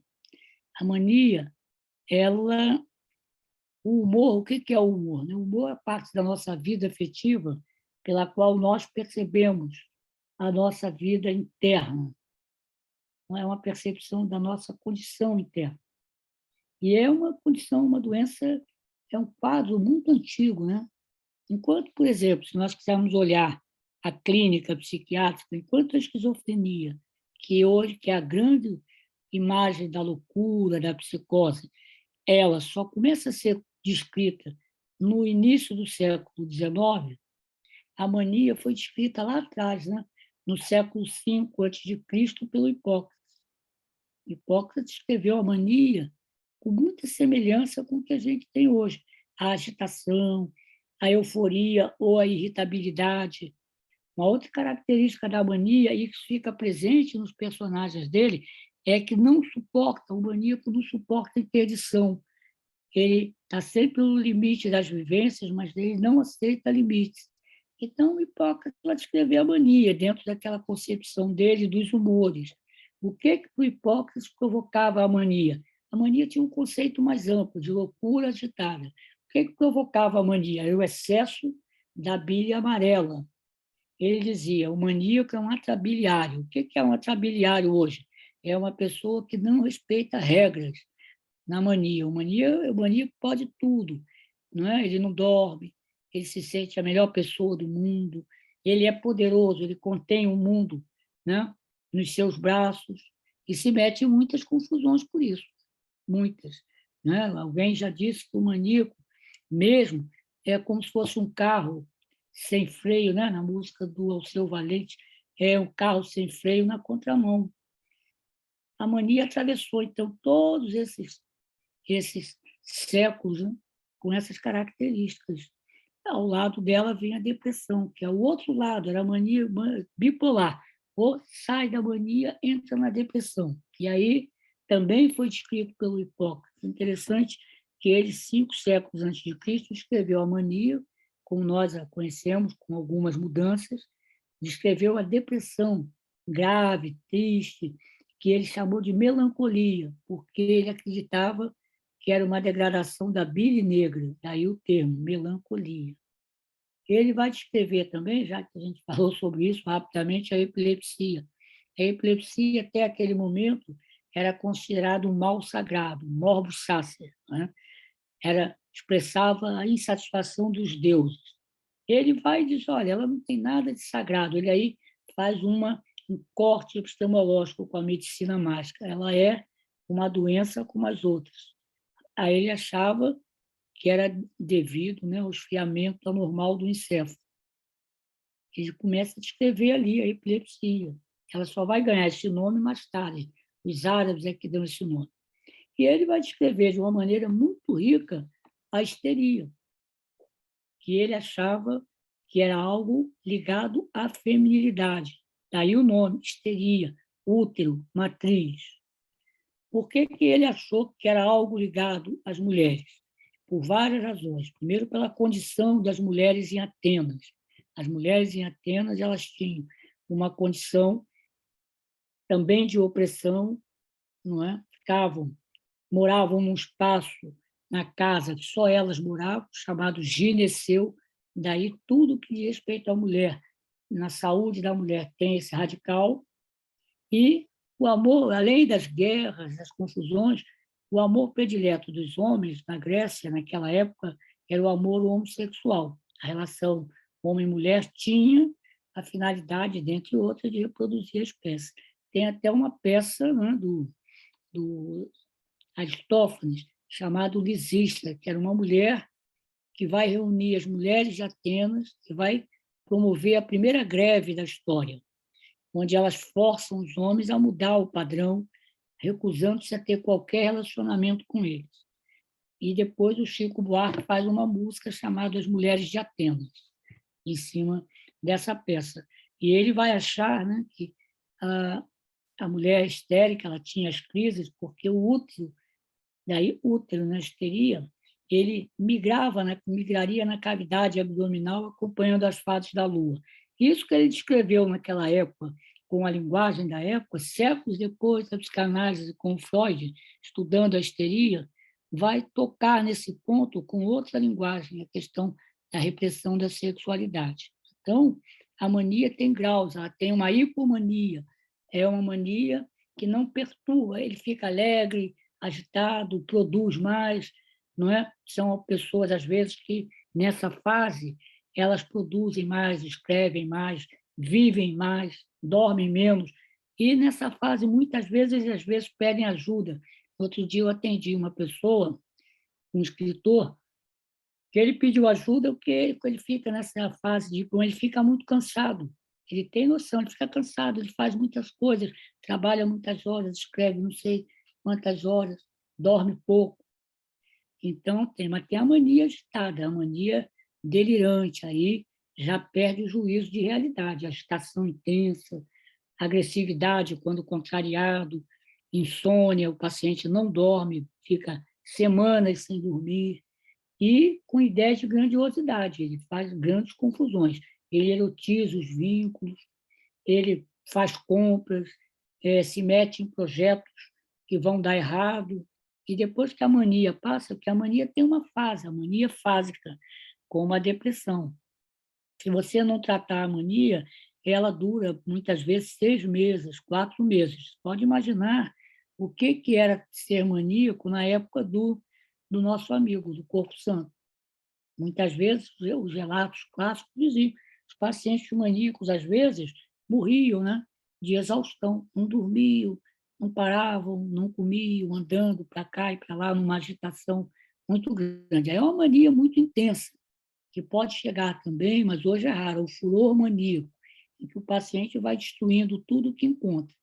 A mania, o humor, o que é o humor? O humor é parte da nossa vida afetiva pela qual nós percebemos a nossa vida interna. Não é uma percepção da nossa condição interna. E é uma condição, uma doença, é um quadro muito antigo, né? Enquanto, por exemplo, se nós quisermos olhar a clínica psiquiátrica, enquanto a esquizofrenia, que hoje que é a grande imagem da loucura, da psicose, ela só começa a ser descrita no início do século XIX, a mania foi descrita lá atrás, né? No século V a.C., pelo Hipócrates. Hipócrates escreveu a mania com muita semelhança com o que a gente tem hoje. A agitação, a euforia ou a irritabilidade. Uma outra característica da mania, e que fica presente nos personagens dele, é que não suporta, o maníaco não suporta interdição. Ele está sempre no limite das vivências, mas ele não aceita limites. Então, o Hipócrates vai descrever a mania dentro daquela concepção dele dos humores. O que para o Hipócrates provocava a mania? A mania tinha um conceito mais amplo, de loucura agitada. O que provocava a mania? Era o excesso da bile amarela. Ele dizia, o maníaco é um atrabiliário. O que é um atrabiliário hoje? É uma pessoa que não respeita regras na mania. O maníaco pode tudo, não é? Ele não dorme, ele se sente a melhor pessoa do mundo, ele é poderoso, ele contém o mundo, né? Nos seus braços, e se mete em muitas confusões por isso, muitas. Né? Alguém já disse que o maníaco mesmo é como se fosse um carro sem freio, né? Na música do Alceu Valença, é um carro sem freio na contramão. A mania atravessou, então, todos esses séculos, né? Com essas características. Ao lado dela vem a depressão, que é o outro lado, era a mania bipolar. Ou sai da mania, entra na depressão. E aí também foi descrito pelo Hipócrates. Interessante que ele, 5 séculos antes de Cristo, escreveu a mania, como nós a conhecemos, com algumas mudanças, descreveu a depressão grave, triste, que ele chamou de melancolia, porque ele acreditava que era uma degradação da bile negra, daí o termo, melancolia. Ele vai descrever também, já que a gente falou sobre isso rapidamente, a epilepsia. A epilepsia, até aquele momento, era considerado um mal sagrado, morbus sacer, né? Expressava a insatisfação dos deuses. Ele vai e diz, olha, ela não tem nada de sagrado. Ele aí faz um corte epistemológico com a medicina mágica. Ela é uma doença como as outras. Aí ele achava que era devido, né, ao esfriamento anormal do encéfalo. Ele começa a descrever ali a epilepsia. Ela só vai ganhar esse nome mais tarde. Os árabes é que dão esse nome. E ele vai descrever de uma maneira muito rica a histeria, que ele achava que era algo ligado à feminilidade. Daí o nome, histeria, útero, matriz. Por que ele achou que era algo ligado às mulheres? Por várias razões. Primeiro, pela condição das mulheres em Atenas. As mulheres em Atenas elas tinham uma condição também de opressão, não é? moravam num espaço na casa que só elas moravam, chamado gineceu, daí tudo que diz respeito à mulher, na saúde da mulher, tem esse radical, e o amor, além das guerras, das confusões, o amor predileto dos homens na Grécia, naquela época, era o amor homossexual. A relação homem-mulher tinha a finalidade, dentre outras, de reproduzir a espécie. Tem até uma peça, né, do Aristófanes, chamado Lisístrata, que era uma mulher que vai reunir as mulheres de Atenas e vai promover a primeira greve da história, onde elas forçam os homens a mudar o padrão, recusando-se a ter qualquer relacionamento com eles. E depois o Chico Buarque faz uma música chamada As Mulheres de Atenas, em cima dessa peça. E ele vai achar, né, que a mulher histérica, ela tinha as crises porque o útero, daí útero na histeria, ele migraria na cavidade abdominal acompanhando as fases da lua. Isso que ele descreveu naquela época, com a linguagem da época, séculos depois da psicanálise com Freud, estudando a histeria, vai tocar nesse ponto com outra linguagem, a questão da repressão da sexualidade. Então, a mania tem graus, ela tem uma hipomania, é uma mania que não perturba, ele fica alegre, agitado, produz mais, não é? São pessoas, às vezes, que, nessa fase, elas produzem mais, escrevem mais, vivem mais, dormem menos, e, nessa fase, muitas vezes, às vezes, pedem ajuda. Outro dia eu atendi uma pessoa, um escritor, que ele pediu ajuda porque ele fica nessa fase de... Ele fica muito cansado, ele tem noção, ele fica cansado, ele faz muitas coisas, trabalha muitas horas, escreve não sei quantas horas, dorme pouco. Então, mas tem a mania agitada, a mania delirante, aí já perde o juízo de realidade, agitação intensa, agressividade quando contrariado, insônia, o paciente não dorme, fica semanas sem dormir, e com ideias de grandiosidade, ele faz grandes confusões, ele erotiza os vínculos, ele faz compras, se mete em projetos que vão dar errado, e depois que a mania passa, porque a mania tem uma fase, a mania fásica, como a depressão. Se você não tratar a mania, ela dura muitas vezes 6 meses, 4 meses. Pode imaginar o que era ser maníaco na época do nosso amigo, do Corpo Santo. Muitas vezes, os relatos clássicos diziam, os pacientes maníacos, às vezes, morriam, né, de exaustão, não dormiam, não paravam, não comiam, andando para cá e para lá, numa agitação muito grande. Aí é uma mania muito intensa, que pode chegar também, mas hoje é raro, o furor maníaco, em que o paciente vai destruindo tudo que encontra.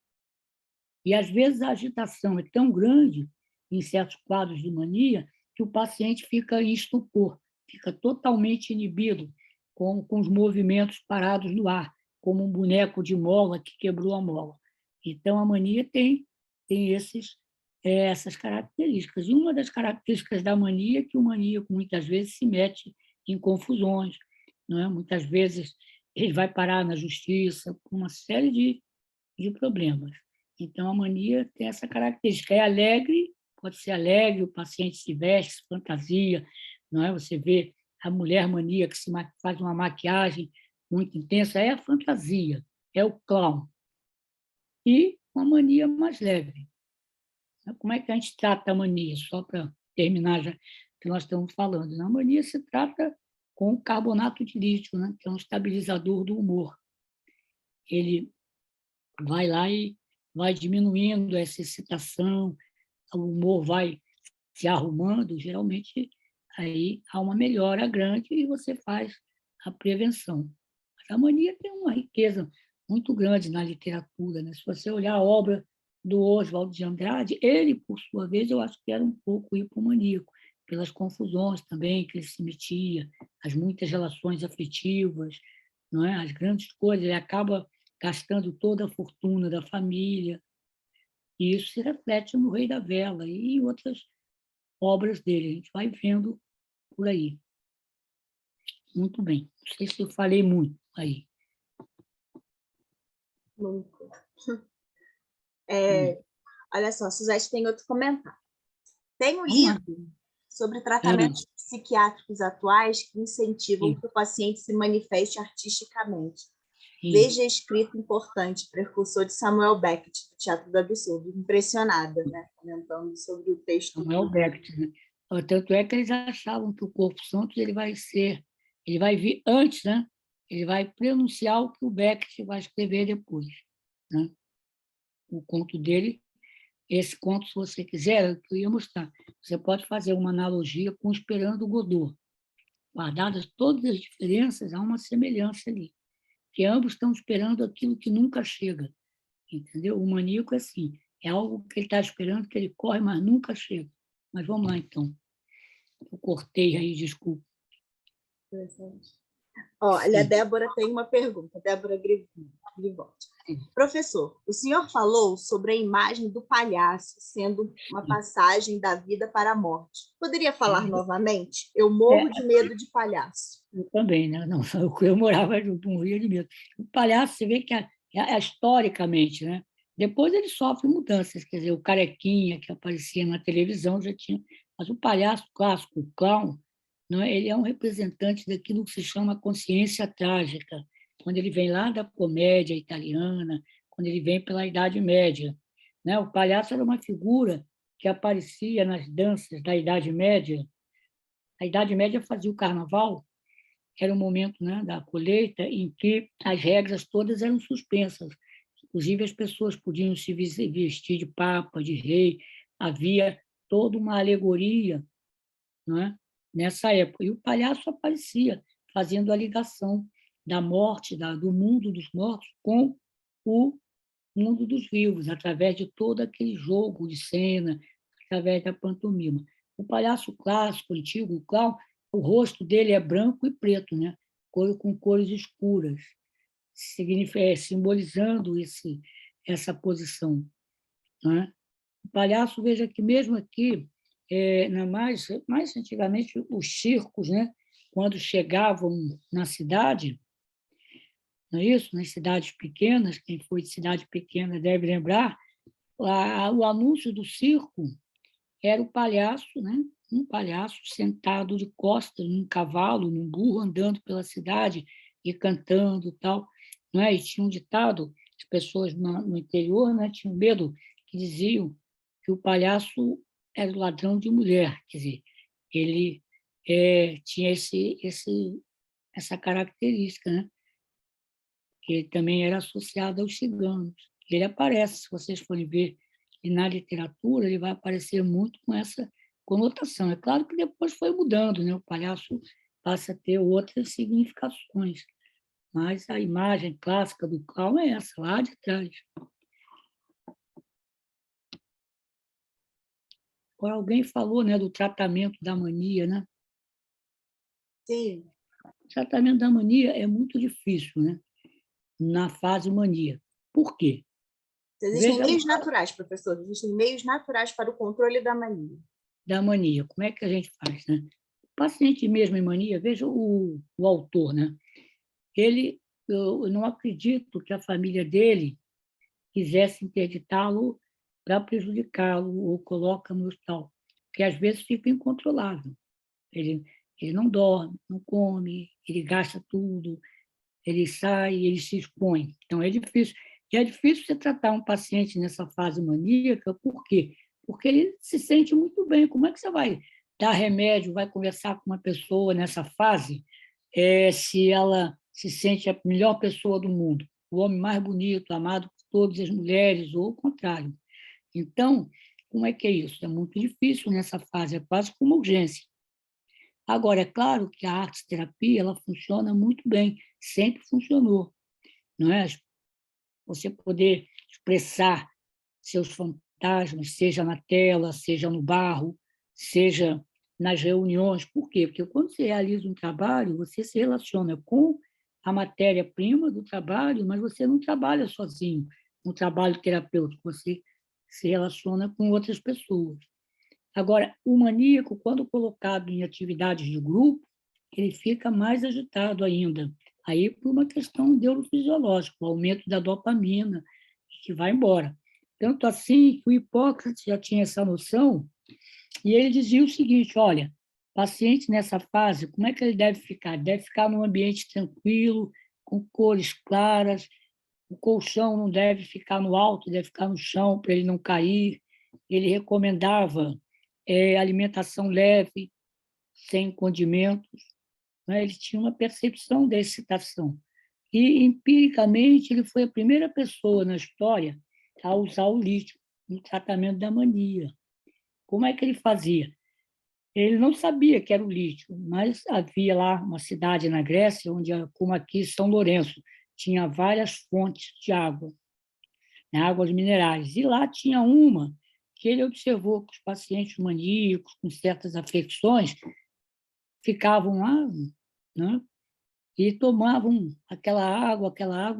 E, às vezes, a agitação é tão grande, em certos quadros de mania, que o paciente fica em estupor, fica totalmente inibido, com os movimentos parados no ar, como um boneco de mola que quebrou a mola. Então, a mania tem essas características. E uma das características da mania é que o maníaco, muitas vezes, se mete em confusões, não é? Muitas vezes, ele vai parar na justiça, com uma série de problemas. Então, a mania tem essa característica. É alegre, pode ser alegre, o paciente se veste, se fantasia, não é? Você vê a mulher maníaca que faz uma maquiagem muito intensa, é a fantasia, é o clown. E uma mania mais leve. Como é que a gente trata a mania? Só para terminar já que nós estamos falando. A mania se trata com carbonato de lítio, né? Que é um estabilizador do humor. Ele vai lá e vai diminuindo essa excitação, o humor vai se arrumando, geralmente aí há uma melhora grande e você faz a prevenção. Mas a mania tem uma riqueza muito grande na literatura, né? Se você olhar a obra do Oswald de Andrade, ele, por sua vez, eu acho que era um pouco hipomaníaco, pelas confusões também que ele se metia, as muitas relações afetivas, não é? As grandes coisas, ele acaba gastando toda a fortuna da família, e isso se reflete no Rei da Vela e em outras obras dele. A gente vai vendo por aí. Muito bem. Não sei se eu falei muito aí. Muito. Olha só, Suzete tem outro comentário. Tem um Vamos lá. livro sobre tratamentos psiquiátricos atuais que incentivam Sim, que o paciente se manifeste artisticamente. sim. Veja escrito importante, precursor de Samuel Beckett, do Teatro do Absurdo. Impressionada, né? Comentando sobre o texto. Samuel Beckett, né? Tanto é que eles achavam que o Corpo Santo ele vai vir antes, né? Ele vai pronunciar o que o Beckett vai escrever depois, né? O conto dele, esse conto, se você quiser, eu ia mostrar. Você pode fazer uma analogia com Esperando Godot. Guardadas todas as diferenças, há uma semelhança ali, que ambos estão esperando aquilo que nunca chega, entendeu? O maníaco é assim, é algo que ele está esperando, que ele corre, mas nunca chega. Mas vamos lá, então. Eu cortei aí, desculpa. Interessante. Olha, a Débora tem uma pergunta. Débora Grivotti. Professor, o senhor falou sobre a imagem do palhaço sendo uma passagem da vida para a morte. Poderia falar novamente? Eu morro de medo de palhaço. Eu também, né? Não, eu morava junto, morria de medo. O palhaço, você vê que historicamente, né? Depois ele sofre mudanças, quer dizer, o carequinha que aparecia na televisão já tinha, mas o palhaço clássico, o clown, não é? Ele é um representante daquilo que se chama consciência trágica, quando ele vem lá da comédia italiana, quando ele vem pela Idade Média, né? O palhaço era uma figura que aparecia nas danças da Idade Média. A Idade Média fazia o carnaval, era um momento, né, da colheita em que as regras todas eram suspensas. Inclusive, as pessoas podiam se vestir de papa, de rei. Havia toda uma alegoria, não é, nessa época. E o palhaço aparecia, fazendo a ligação da morte, do mundo dos mortos, com o mundo dos vivos, através de todo aquele jogo de cena, através da pantomima. O palhaço clássico, antigo, o clown, o rosto dele é branco e preto, né? Com cores escuras, simbolizando essa posição. Né? O palhaço, veja que mesmo aqui, mais antigamente, os circos, né? Quando chegavam na cidade, não é isso? Nas cidades pequenas, quem foi de cidade pequena deve lembrar, o anúncio do circo era o palhaço, né? Um palhaço sentado de costas num cavalo, num burro, andando pela cidade e cantando tal, não é? E tinha um ditado, as pessoas no interior, né, tinham medo, que diziam que o palhaço era o ladrão de mulher, quer dizer, ele tinha essa característica, né? Que ele também era associado aos ciganos. Ele aparece, se vocês forem ver, e na literatura ele vai aparecer muito com essa conotação. É claro que depois foi mudando, né? O palhaço passa a ter outras significações, mas a imagem clássica do clown é essa, lá de trás. Agora, alguém falou, né, do tratamento da mania, né? Sim. O tratamento da mania é muito difícil, né? Na fase mania. Por quê? Existem meios naturais, professor. Existem meios naturais para o controle da mania. Da mania. Como é que a gente faz, né? O paciente mesmo em mania, veja o autor, né? Eu não acredito que a família dele quisesse interditá-lo para prejudicá-lo ou coloca no hospital, porque às vezes fica incontrolável. Ele não dorme, não come, ele gasta tudo, ele sai, ele se expõe. Então, é difícil. E é difícil você tratar um paciente nessa fase maníaca, por quê? Porque ele se sente muito bem. Como é que você vai dar remédio, vai conversar com uma pessoa nessa fase, se ela se sente a melhor pessoa do mundo, o homem mais bonito, amado por todas as mulheres, ou o contrário? Então, como é que é isso? É muito difícil nessa fase, é quase como urgência. Agora, é claro que a arte-terapia ela funciona muito bem, sempre funcionou, não é? Você poder expressar seus fantasmas, seja na tela, seja no barro, seja nas reuniões. Por quê? Porque quando você realiza um trabalho, você se relaciona com a matéria-prima do trabalho, mas você não trabalha sozinho no trabalho terapêutico, você se relaciona com outras pessoas. Agora, o maníaco, quando colocado em atividades de grupo, ele fica mais agitado ainda. Aí, por uma questão neurofisiológica, o aumento da dopamina, que vai embora. Tanto assim que o Hipócrates já tinha essa noção, e ele dizia o seguinte: olha, paciente nessa fase, como é que ele deve ficar? Ele deve ficar num ambiente tranquilo, com cores claras, o colchão não deve ficar no alto, deve ficar no chão para ele não cair. Ele recomendava alimentação leve, sem condimentos, né? Ele tinha uma percepção da excitação. E, empiricamente, ele foi a primeira pessoa na história a usar o lítio no tratamento da mania. Como é que ele fazia? Ele não sabia que era o lítio, mas havia lá uma cidade na Grécia, onde, como aqui, São Lourenço, tinha várias fontes de água, né, águas minerais. E lá tinha uma que ele observou que os pacientes maníacos, com certas afecções, ficavam lá, né, e tomavam aquela água,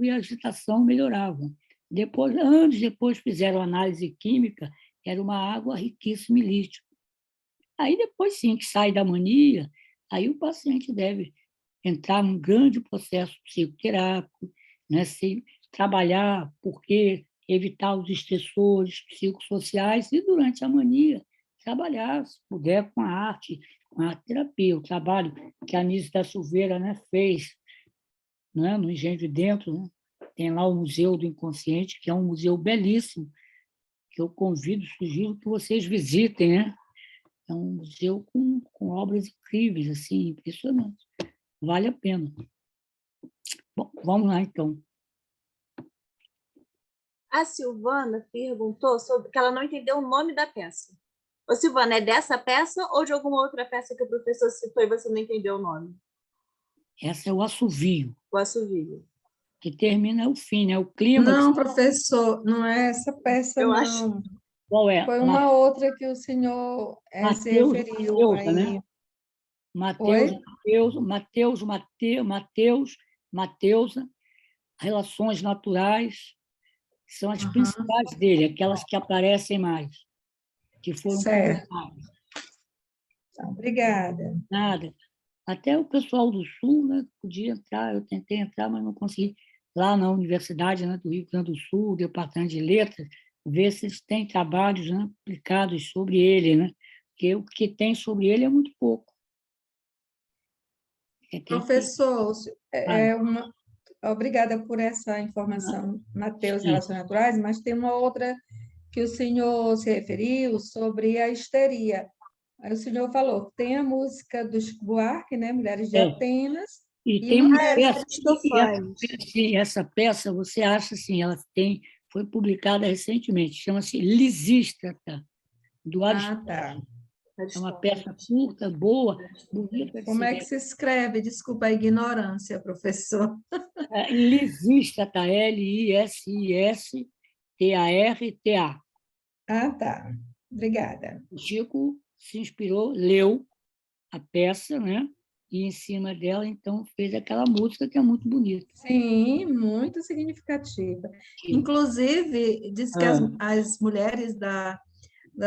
e a agitação melhorava. Depois, anos depois, fizeram análise química, era uma água riquíssima em lítio. Aí, depois, sim, que sai da mania, aí o paciente deve entrar num grande processo psicoterápico, né? Se trabalhar, porque evitar os estressores psicossociais e, durante a mania, trabalhar, se puder, com a arte-terapia, o trabalho que a Anísio da Silveira, né, fez, né, no Engenho de Dentro, né? Tem lá o Museu do Inconsciente, que é um museu belíssimo, que eu convido, sugiro que vocês visitem, né? É um museu com obras incríveis, assim, impressionantes. Vale a pena. Bom, vamos lá, então. A Silvana perguntou sobre que ela não entendeu o nome da peça. Ô, Silvana, é dessa peça ou de alguma outra peça que o professor citou e você não entendeu o nome? Essa é o assovio, O assovio. que termina o fim, né? O clímax. Não, professor, não é essa peça, Eu acho. não. Qual é? Foi uma outra que o senhor se Mateus, referiu Mateusa, né? aí. Mateus, Oi? Mateusa, relações naturais, que são as Aham, principais dele, aquelas que aparecem mais, que foram certo. publicadas. Então, obrigada. Nada. Até o pessoal do Sul, né, podia entrar, eu tentei entrar, mas não consegui. Lá na Universidade, né, do Rio Grande do Sul, Departamento de Letras, ver se eles têm trabalhos, né, publicados sobre ele, né? Porque o que tem sobre ele é muito pouco. Tem que... Professor, obrigada por essa informação, Mateus, Sim. Relações Naturais, mas tem uma outra que o senhor se referiu sobre a histeria. Aí o senhor falou, tem a música do Chico Buarque, né, Mulheres de É. Atenas, E e tem uma uma Ah, peça, Aristofanes. essa peça, você acha assim, foi publicada recentemente, chama-se Lisístrata, do Ah, Aristóteles. tá. É uma peça curta, boa, bonita de Como se é que ler. se escreve? Desculpa a ignorância, professor. Lisístrata, Lissistrata. Ah, tá. Obrigada. O Chico se inspirou, leu a peça, né? E em cima dela, então, fez aquela música que é muito bonita. Sim, muito significativa. Inclusive, diz que Ah, as mulheres da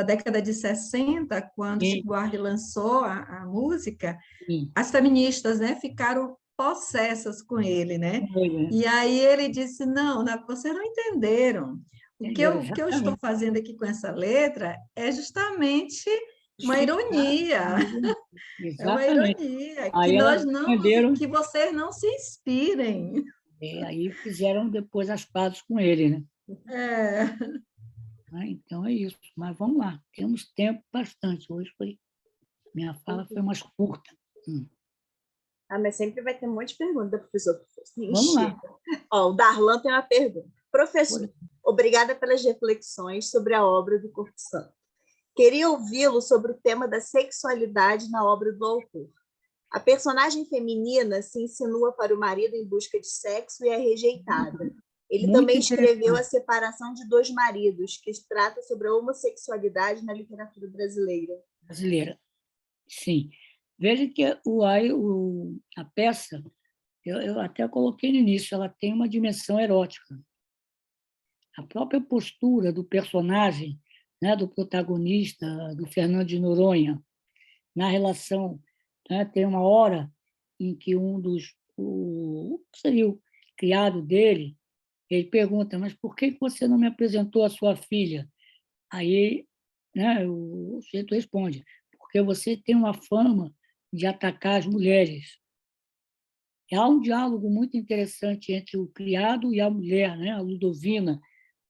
década de 60, quando sim, Chico Buarque lançou a música, sim. as feministas, né, ficaram possessas com ele, né? Ele, E aí ele disse, não, vocês não entenderam. entendeu? O que eu estou Exatamente. fazendo aqui com essa letra é justamente uma Justificar. ironia, é uma Exatamente. ironia, Aí elas entenderam, que vocês não se inspirem. aí fizeram depois as pazes com ele, né? É, Então é isso. Mas vamos lá, temos tempo bastante. Hoje minha fala foi mais curta. Ah, mas sempre vai ter um monte de pergunta, professor. Vamos Ixi. lá. Ó, o Darlan tem uma pergunta. Professor, obrigada pelas reflexões sobre a obra do Corpo Santo. Queria ouvi-lo sobre o tema da sexualidade na obra do autor. A personagem feminina se insinua para o marido em busca de sexo e é rejeitada. Ele Muito também escreveu A interessante. Separação de Dois Maridos, que trata sobre a homossexualidade na literatura brasileira. Brasileira. Sim. Veja que a peça, eu até coloquei no início, ela tem uma dimensão erótica. A própria postura do personagem, né, do protagonista, do Fernando de Noronha, na relação, né, tem uma hora em que seria o criado dele, Ele pergunta, mas por que você não me apresentou a sua filha? Aí, né, o sujeito responde, porque você tem uma fama de atacar as mulheres. Há um diálogo muito interessante entre o criado e a mulher, né, a Ludovina,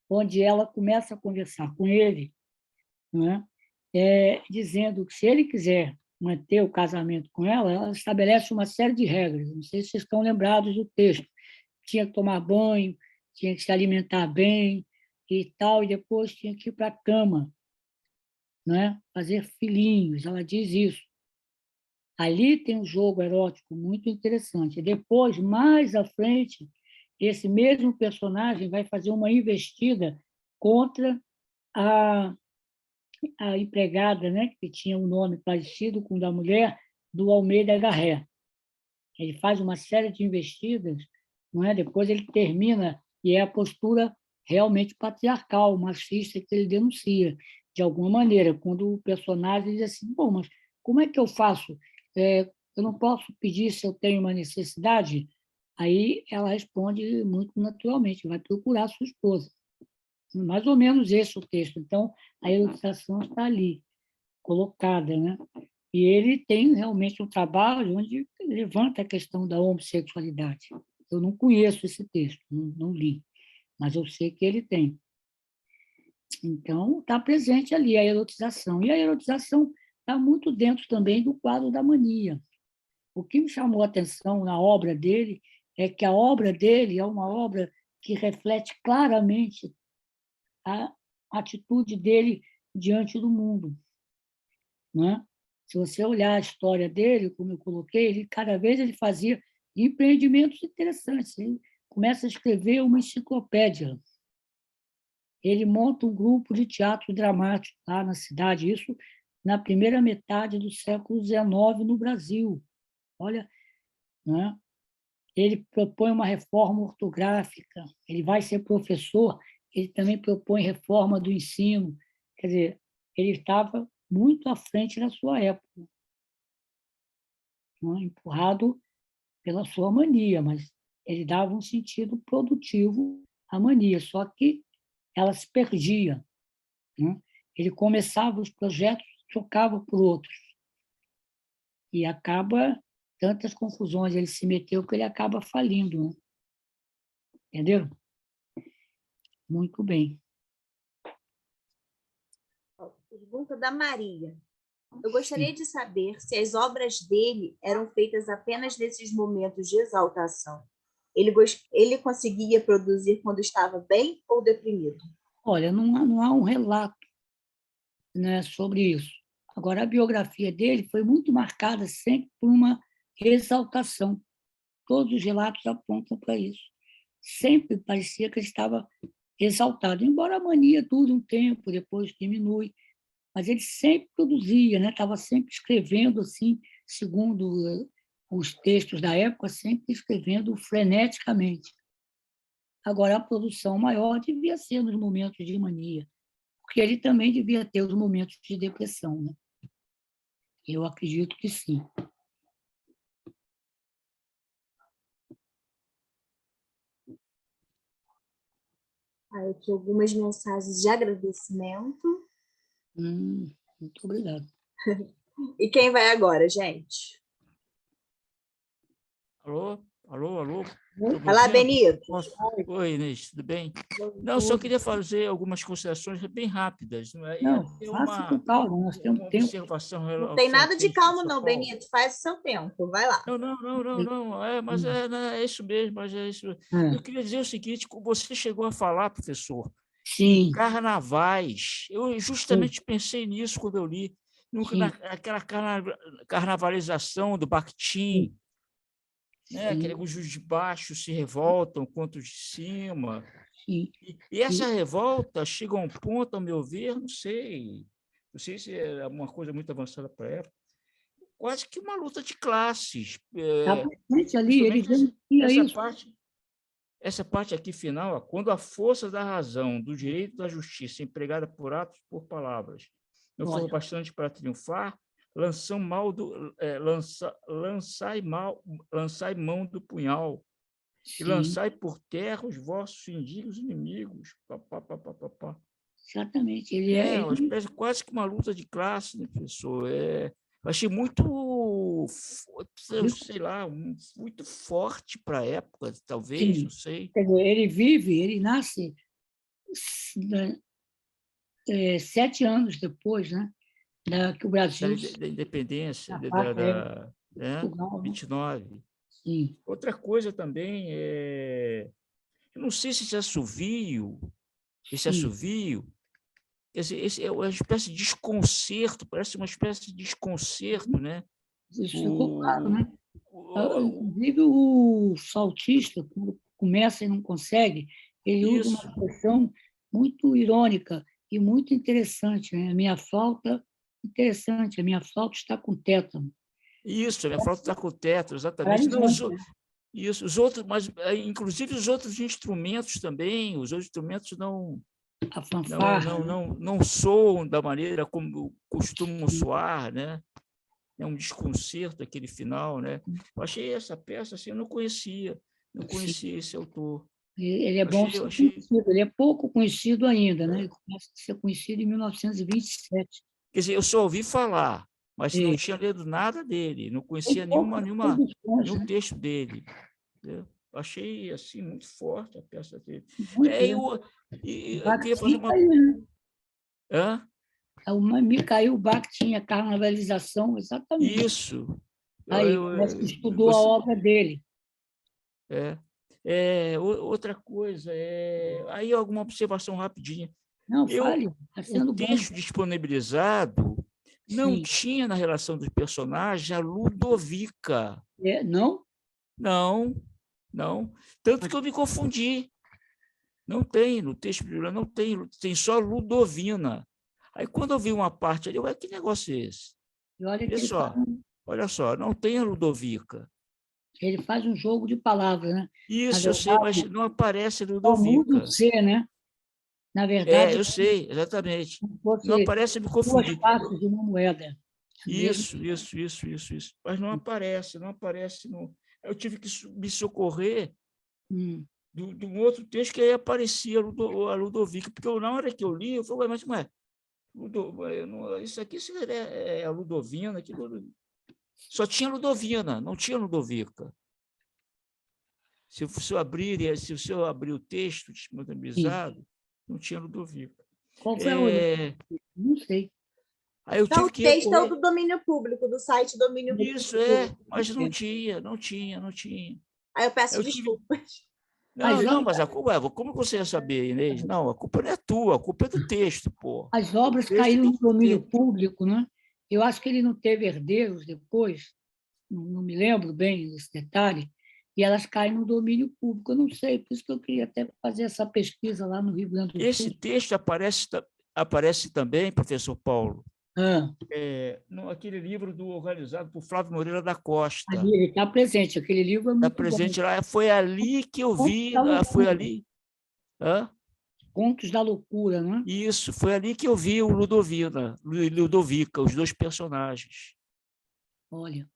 onde ela começa a conversar com ele, né, dizendo que se ele quiser manter o casamento com ela, ela estabelece uma série de regras. Não sei se vocês estão lembrados do texto. Tinha que tomar banho, tinha que se alimentar bem e tal, e depois tinha que ir para a cama, né? Fazer filhinhos. Ela diz isso. Ali tem um jogo erótico muito interessante. Depois, mais à frente, esse mesmo personagem vai fazer uma investida contra a, a empregada, né, que tinha um nome parecido com o da mulher, do Almeida Garré. Ele faz uma série de investidas, não é? Depois ele termina, e é a postura realmente patriarcal, machista, que ele denuncia, de alguma maneira, quando o personagem diz assim, bom, mas como é que eu faço? Eu não posso pedir se eu tenho uma necessidade? Aí ela responde muito naturalmente, vai procurar sua esposa. Mais ou menos esse é o texto. Então, a erotização está ali, colocada, né? E ele tem realmente um trabalho onde levanta a questão da homossexualidade. Eu não conheço esse texto, não li, mas eu sei que ele tem. Então, está presente ali a erotização. E a erotização está muito dentro também do quadro da mania. O que me chamou a atenção na obra dele é que a obra dele é uma obra que reflete claramente a atitude dele diante do mundo, né? Se você olhar a história dele, como eu coloquei, cada vez ele fazia empreendimentos interessantes. Ele começa a escrever uma enciclopédia. Ele monta um grupo de teatro dramático lá na cidade, isso na primeira metade do século XIX no Brasil. Olha, né? Ele propõe uma reforma ortográfica, ele vai ser professor, ele também propõe reforma do ensino. Quer dizer, ele estava muito à frente da sua época, né? Empurrado pela sua mania, mas ele dava um sentido produtivo à mania, só que ela se perdia, né? Ele começava os projetos, trocava por outros, e acaba tantas confusões, ele se meteu que ele acaba falindo, né? Entendeu? Muito bem. Pergunta da Maria. Eu gostaria de saber se as obras dele eram feitas apenas nesses momentos de exaltação. Ele conseguia produzir quando estava bem ou deprimido? Olha, não há um relato, né, sobre isso. Agora, a biografia dele foi muito marcada sempre por uma exaltação. Todos os relatos apontam para isso. Sempre parecia que ele estava exaltado, embora a mania dure um tempo, depois diminui, mas ele sempre produzia, né? Estava sempre escrevendo assim, segundo os textos da época, sempre escrevendo freneticamente. Agora, a produção maior devia ser nos momentos de mania, porque ele também devia ter os momentos de depressão, né? Eu acredito que sim. Aí aqui algumas mensagens de agradecimento. Muito obrigado. E quem vai agora, gente? Alô? Alô? Vai lá, Benito. Oi, Inês, tudo bem? Não, eu só queria fazer algumas considerações bem rápidas. Não, faça com calma, nós temos tempo. Observação não tem nada de calma, não, Benito. Faz o seu tempo, vai lá. Não. Mas é isso mesmo, mas é isso. Eu queria dizer o seguinte, você chegou a falar, professor, Sim. carnavais. Eu justamente pensei nisso quando eu li, naquela carnavalização do Bakhtin, né? Que os de baixo se revoltam contra os de cima. E essa revolta chega a um ponto, ao meu ver, não sei se é uma coisa muito avançada para a época, quase que uma luta de classes. Ali, ele essa parte aqui final, ó, quando a força da razão, do direito da justiça, empregada por atos por palavras, não for bastante para triunfar, lançai mão do punhal. e lançai por terra os vossos indignos inimigos. Pá, pá, pá, pá, pá, pá. Exatamente. Uma espécie, quase que uma luta de classe, né, professor? Eu achei muito, sei lá, muito forte para a época, talvez, Sim. não sei. Quer dizer, ele nasce 7 anos depois, né, que o Brasil Da independência, na pátria Portugal, né? 29. Sim. Outra coisa também eu não sei se esse assovio, quer dizer, esse é uma espécie de desconcerto, parece uma espécie de desconcerto, né? Isso ficou claro, né? Inclusive, o saltista, quando começa e não consegue, ele usa uma Isso, expressão muito irônica e muito interessante, né? A minha flauta está com tétano. isso, a minha flauta está com o teto, exatamente. Não, Paralisante, né? isso, os outros, mas inclusive os outros instrumentos também, os outros instrumentos A fanfarra, né? não soam da maneira como costumam soar, né? É um desconcerto aquele final, né? Eu achei essa peça assim, eu não conhecia esse autor. Ele é bom ser conhecido, ele é pouco conhecido ainda, né? Ele começa a ser conhecido em 1927. Quer dizer, eu só ouvi falar, mas não tinha lido nada dele, não conhecia nenhum texto dele. Eu achei assim muito forte a peça dele. Eu queria fazer uma... Hã? O Mikhail Bakhtin, a carnavalização, exatamente. Isso. Aí, parece que estudou a obra dele. Outra coisa, aí alguma observação rapidinha. Não, fale, está sendo o texto disponibilizado não tinha na relação dos personagens a Ludovica. Não? Não. Tanto que eu me confundi. Não tem, no texto não tem só Ludovina. Aí, quando eu vi uma parte ali, que negócio é esse? Olha só, não tem a Ludovica. Ele faz um jogo de palavras, né? Isso, eu sei, mas não aparece Ludovica. Muda o C, né? Na verdade... eu sei, exatamente. Não aparece, eu me confundi. 2 partes de uma moeda. Isso. Mas não aparece. Eu tive que me socorrer de um outro texto que aí aparecia a Ludovica, porque na hora que eu li, eu falei, mas isso aqui é a Ludovina, só tinha Ludovina, não tinha Ludovica. Se eu abrir o texto disponibilizado, não tinha Ludovica. Qual foi a outra? Não sei. Aí eu Então, tive o que texto é o do domínio público, do site domínio público. Isso, mas não tinha. Aí eu peço desculpas. Mas a culpa como você ia saber, Inês? Não, a culpa não é tua, a culpa é do texto, pô. As obras caíram no domínio público, né? Eu acho que ele não teve herdeiros depois, não me lembro bem desse detalhe, e elas caem no domínio público. Eu não sei, por isso que eu queria até fazer essa pesquisa lá no Rio Grande do Sul. Esse texto aparece também, professor Paulo, aquele livro organizado por Flávio Moreira da Costa. Ali, ele está presente, aquele livro é muito presente lá, foi ali que eu vi, foi ali. Contos da Loucura, não é? Isso, foi ali que eu vi o Ludovica, os 2 personagens. Olha.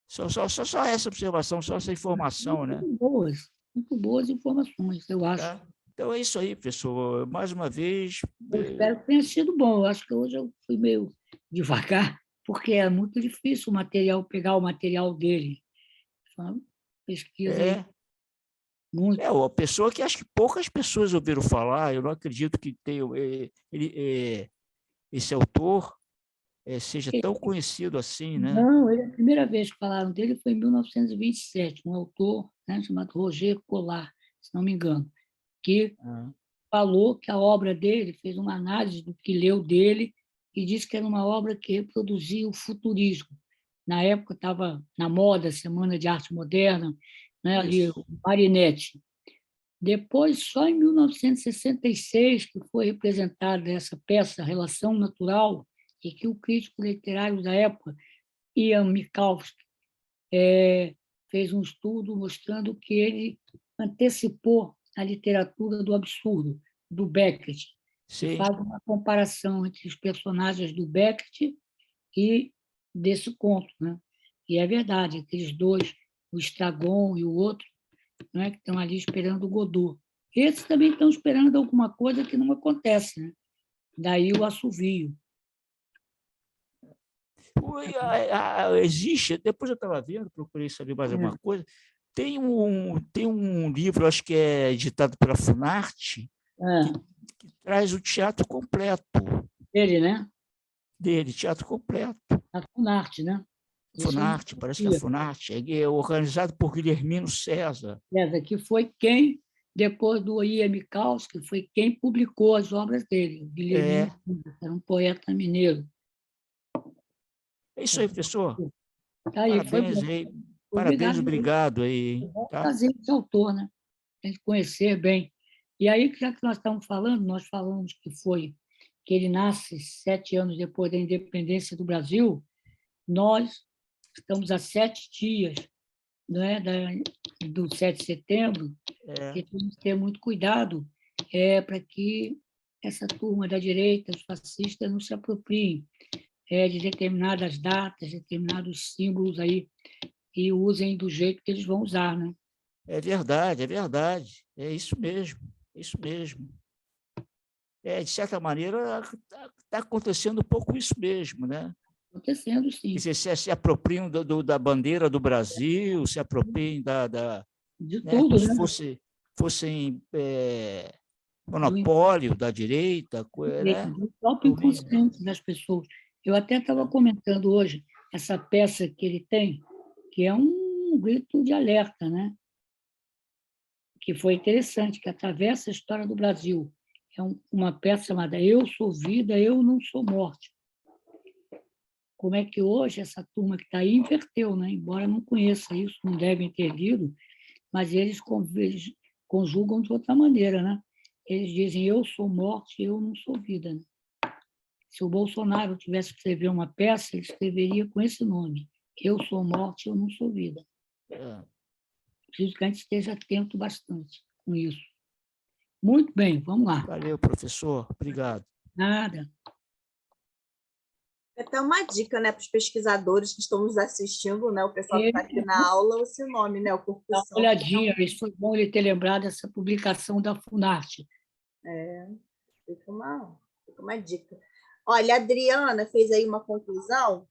Só essa observação, só essa informação, né? Muito boas informações, eu acho. Então é isso aí, professor. Mais uma vez. Eu espero que tenha sido bom. Eu acho que hoje eu fui meio devagar, porque é muito difícil pegar o material dele. Pesquisa aí. Muito. A pessoa que acho que poucas pessoas ouviram falar, eu não acredito que tenha esse autor seja tão conhecido assim, né? Não, a primeira vez que falaram dele foi em 1927, um autor, né, chamado Roger Collard, se não me engano, que falou que a obra dele, fez uma análise do que leu dele e disse que era uma obra que reproduzia o futurismo. Na época estava na moda a Semana de Arte Moderna, né, ali, o Marinetti. Depois, só em 1966, que foi representada essa peça, Relação Natural, e que o crítico literário da época, Ian Michalski, fez um estudo mostrando que ele antecipou a literatura do absurdo, do Beckett. E faz uma comparação entre os personagens do Beckett e desse conto, né? E é verdade, aqueles 2, o Estragon e o outro, não é, que estão ali esperando o Godot. Esses também estão esperando alguma coisa que não acontece, né? Daí o assovio. Existe, depois eu estava vendo, procurei saber mais alguma coisa, tem um livro, acho que é editado pela Funarte, que traz o teatro completo. Ele, né? Dele, teatro completo. A Funarte, né? Funarte, parece que é Funarte, é organizado por Guilhermino César. Que foi quem, depois do I.M. Caos, que foi quem publicou as obras dele. O Guilhermino era um poeta mineiro. É isso aí, professor. Tá aí, parabéns aí. Parabéns, obrigado aí. Tá? Prazer esse autor, né? A gente conhecer bem. E aí, já que nós estamos falando, nós falamos que ele nasce 7 anos depois da independência do Brasil. Nós estamos a 7 dias, né, do 7 de setembro, que temos que ter muito cuidado para que essa turma da direita, os fascistas, não se apropriem de determinadas datas, determinados símbolos aí, e usem do jeito que eles vão usar, né? É verdade, é verdade. É isso mesmo, é isso mesmo. De certa maneira, está acontecendo um pouco isso mesmo, né? Acontecendo, sim. Quer dizer, se apropriam da bandeira do Brasil, se apropriem de né, tudo, como né? se fossem monopólio da direita, né? Do próprio inconsciente das pessoas. Eu até estava comentando hoje essa peça que ele tem, que é um grito de alerta, né? Que foi interessante, que atravessa a história do Brasil. É uma peça chamada Eu Sou Vida, Eu Não Sou Morte. Como é que hoje essa turma que está aí inverteu, né? Embora não conheça isso, não devem ter lido, mas eles conjugam de outra maneira, né? Eles dizem, eu sou morte, eu não sou vida. Né? Se o Bolsonaro tivesse que escrever uma peça, ele escreveria com esse nome, eu sou morte, eu não sou vida. Preciso que a gente esteja atento bastante com isso. Muito bem, vamos lá. Valeu, professor. Obrigado. Nada. Até uma dica, né, para os pesquisadores que estão nos assistindo, né, o pessoal que está aqui na aula, esse nome, né, o Corpo Dá uma olhadinha, isso foi bom ele ter lembrado dessa publicação da Funarte. Fica uma dica. Olha, a Adriana fez aí uma conclusão,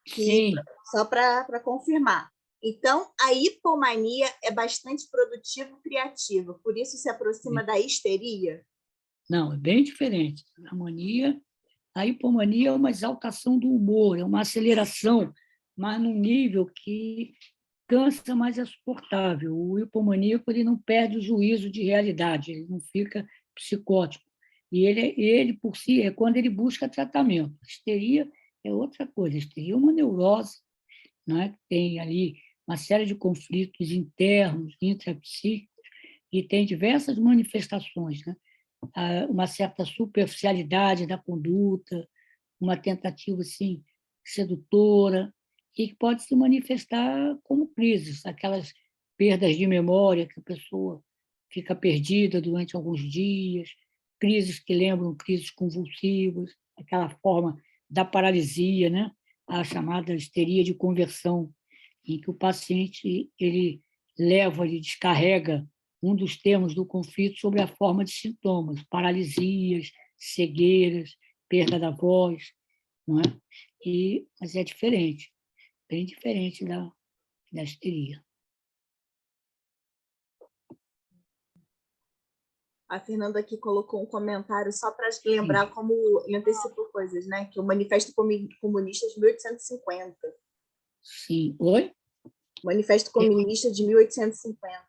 que, só para confirmar. Então, a hipomania é bastante produtiva e criativa, por isso se aproxima da histeria? Não, é bem diferente. A hipomania é uma exaltação do humor, é uma aceleração, mas num nível que cansa, mas é suportável. O hipomaníaco ele não perde o juízo de realidade, ele não fica psicótico. E ele por si, é quando ele busca tratamento. A histeria é outra coisa. A histeria é uma neurose, né? Tem ali uma série de conflitos internos, intrapsíquicos, e tem diversas manifestações, né? Uma certa superficialidade da conduta, uma tentativa assim, sedutora, e que pode se manifestar como crises, aquelas perdas de memória que a pessoa fica perdida durante alguns dias, crises que lembram crises convulsivas, aquela forma da paralisia, né? A chamada histeria de conversão, em que o paciente ele descarrega um dos termos do conflito sobre a forma de sintomas, paralisias, cegueiras, perda da voz, não é? Mas é diferente, bem diferente da histeria. A Fernanda aqui colocou um comentário só para lembrar como ele antecipou coisas, né? Que o Manifesto Comunista de 1850. Sim. Oi? Manifesto Comunista de 1850.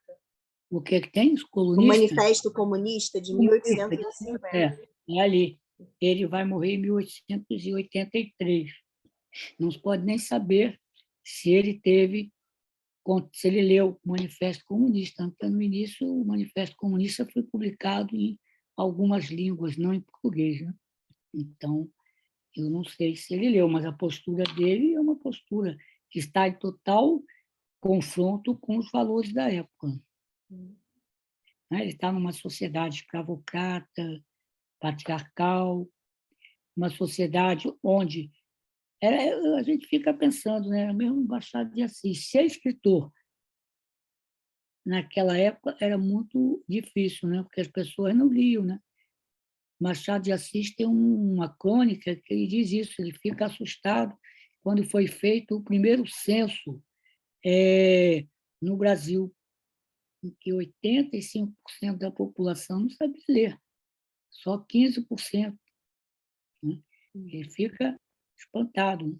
O que tem? Os O colunistas? Manifesto Comunista de 1850. É ali. Ele vai morrer em 1883. Não se pode nem saber se ele leu o Manifesto Comunista. Então, no início, o Manifesto Comunista foi publicado em algumas línguas, não em português. Né? Então, eu não sei se ele leu, mas a postura dele é uma postura que está em total confronto com os valores da época. Ele está numa sociedade escravocrata, patriarcal, uma sociedade onde a gente fica pensando, né? Mesmo Machado de Assis, se é escritor naquela época era muito difícil, né? Porque as pessoas não liam, né? Machado de Assis tem uma crônica que ele diz isso, ele fica assustado quando foi feito o primeiro censo no Brasil, em que 85% da população não sabe ler, só 15%. Né? Ele fica espantado. Né?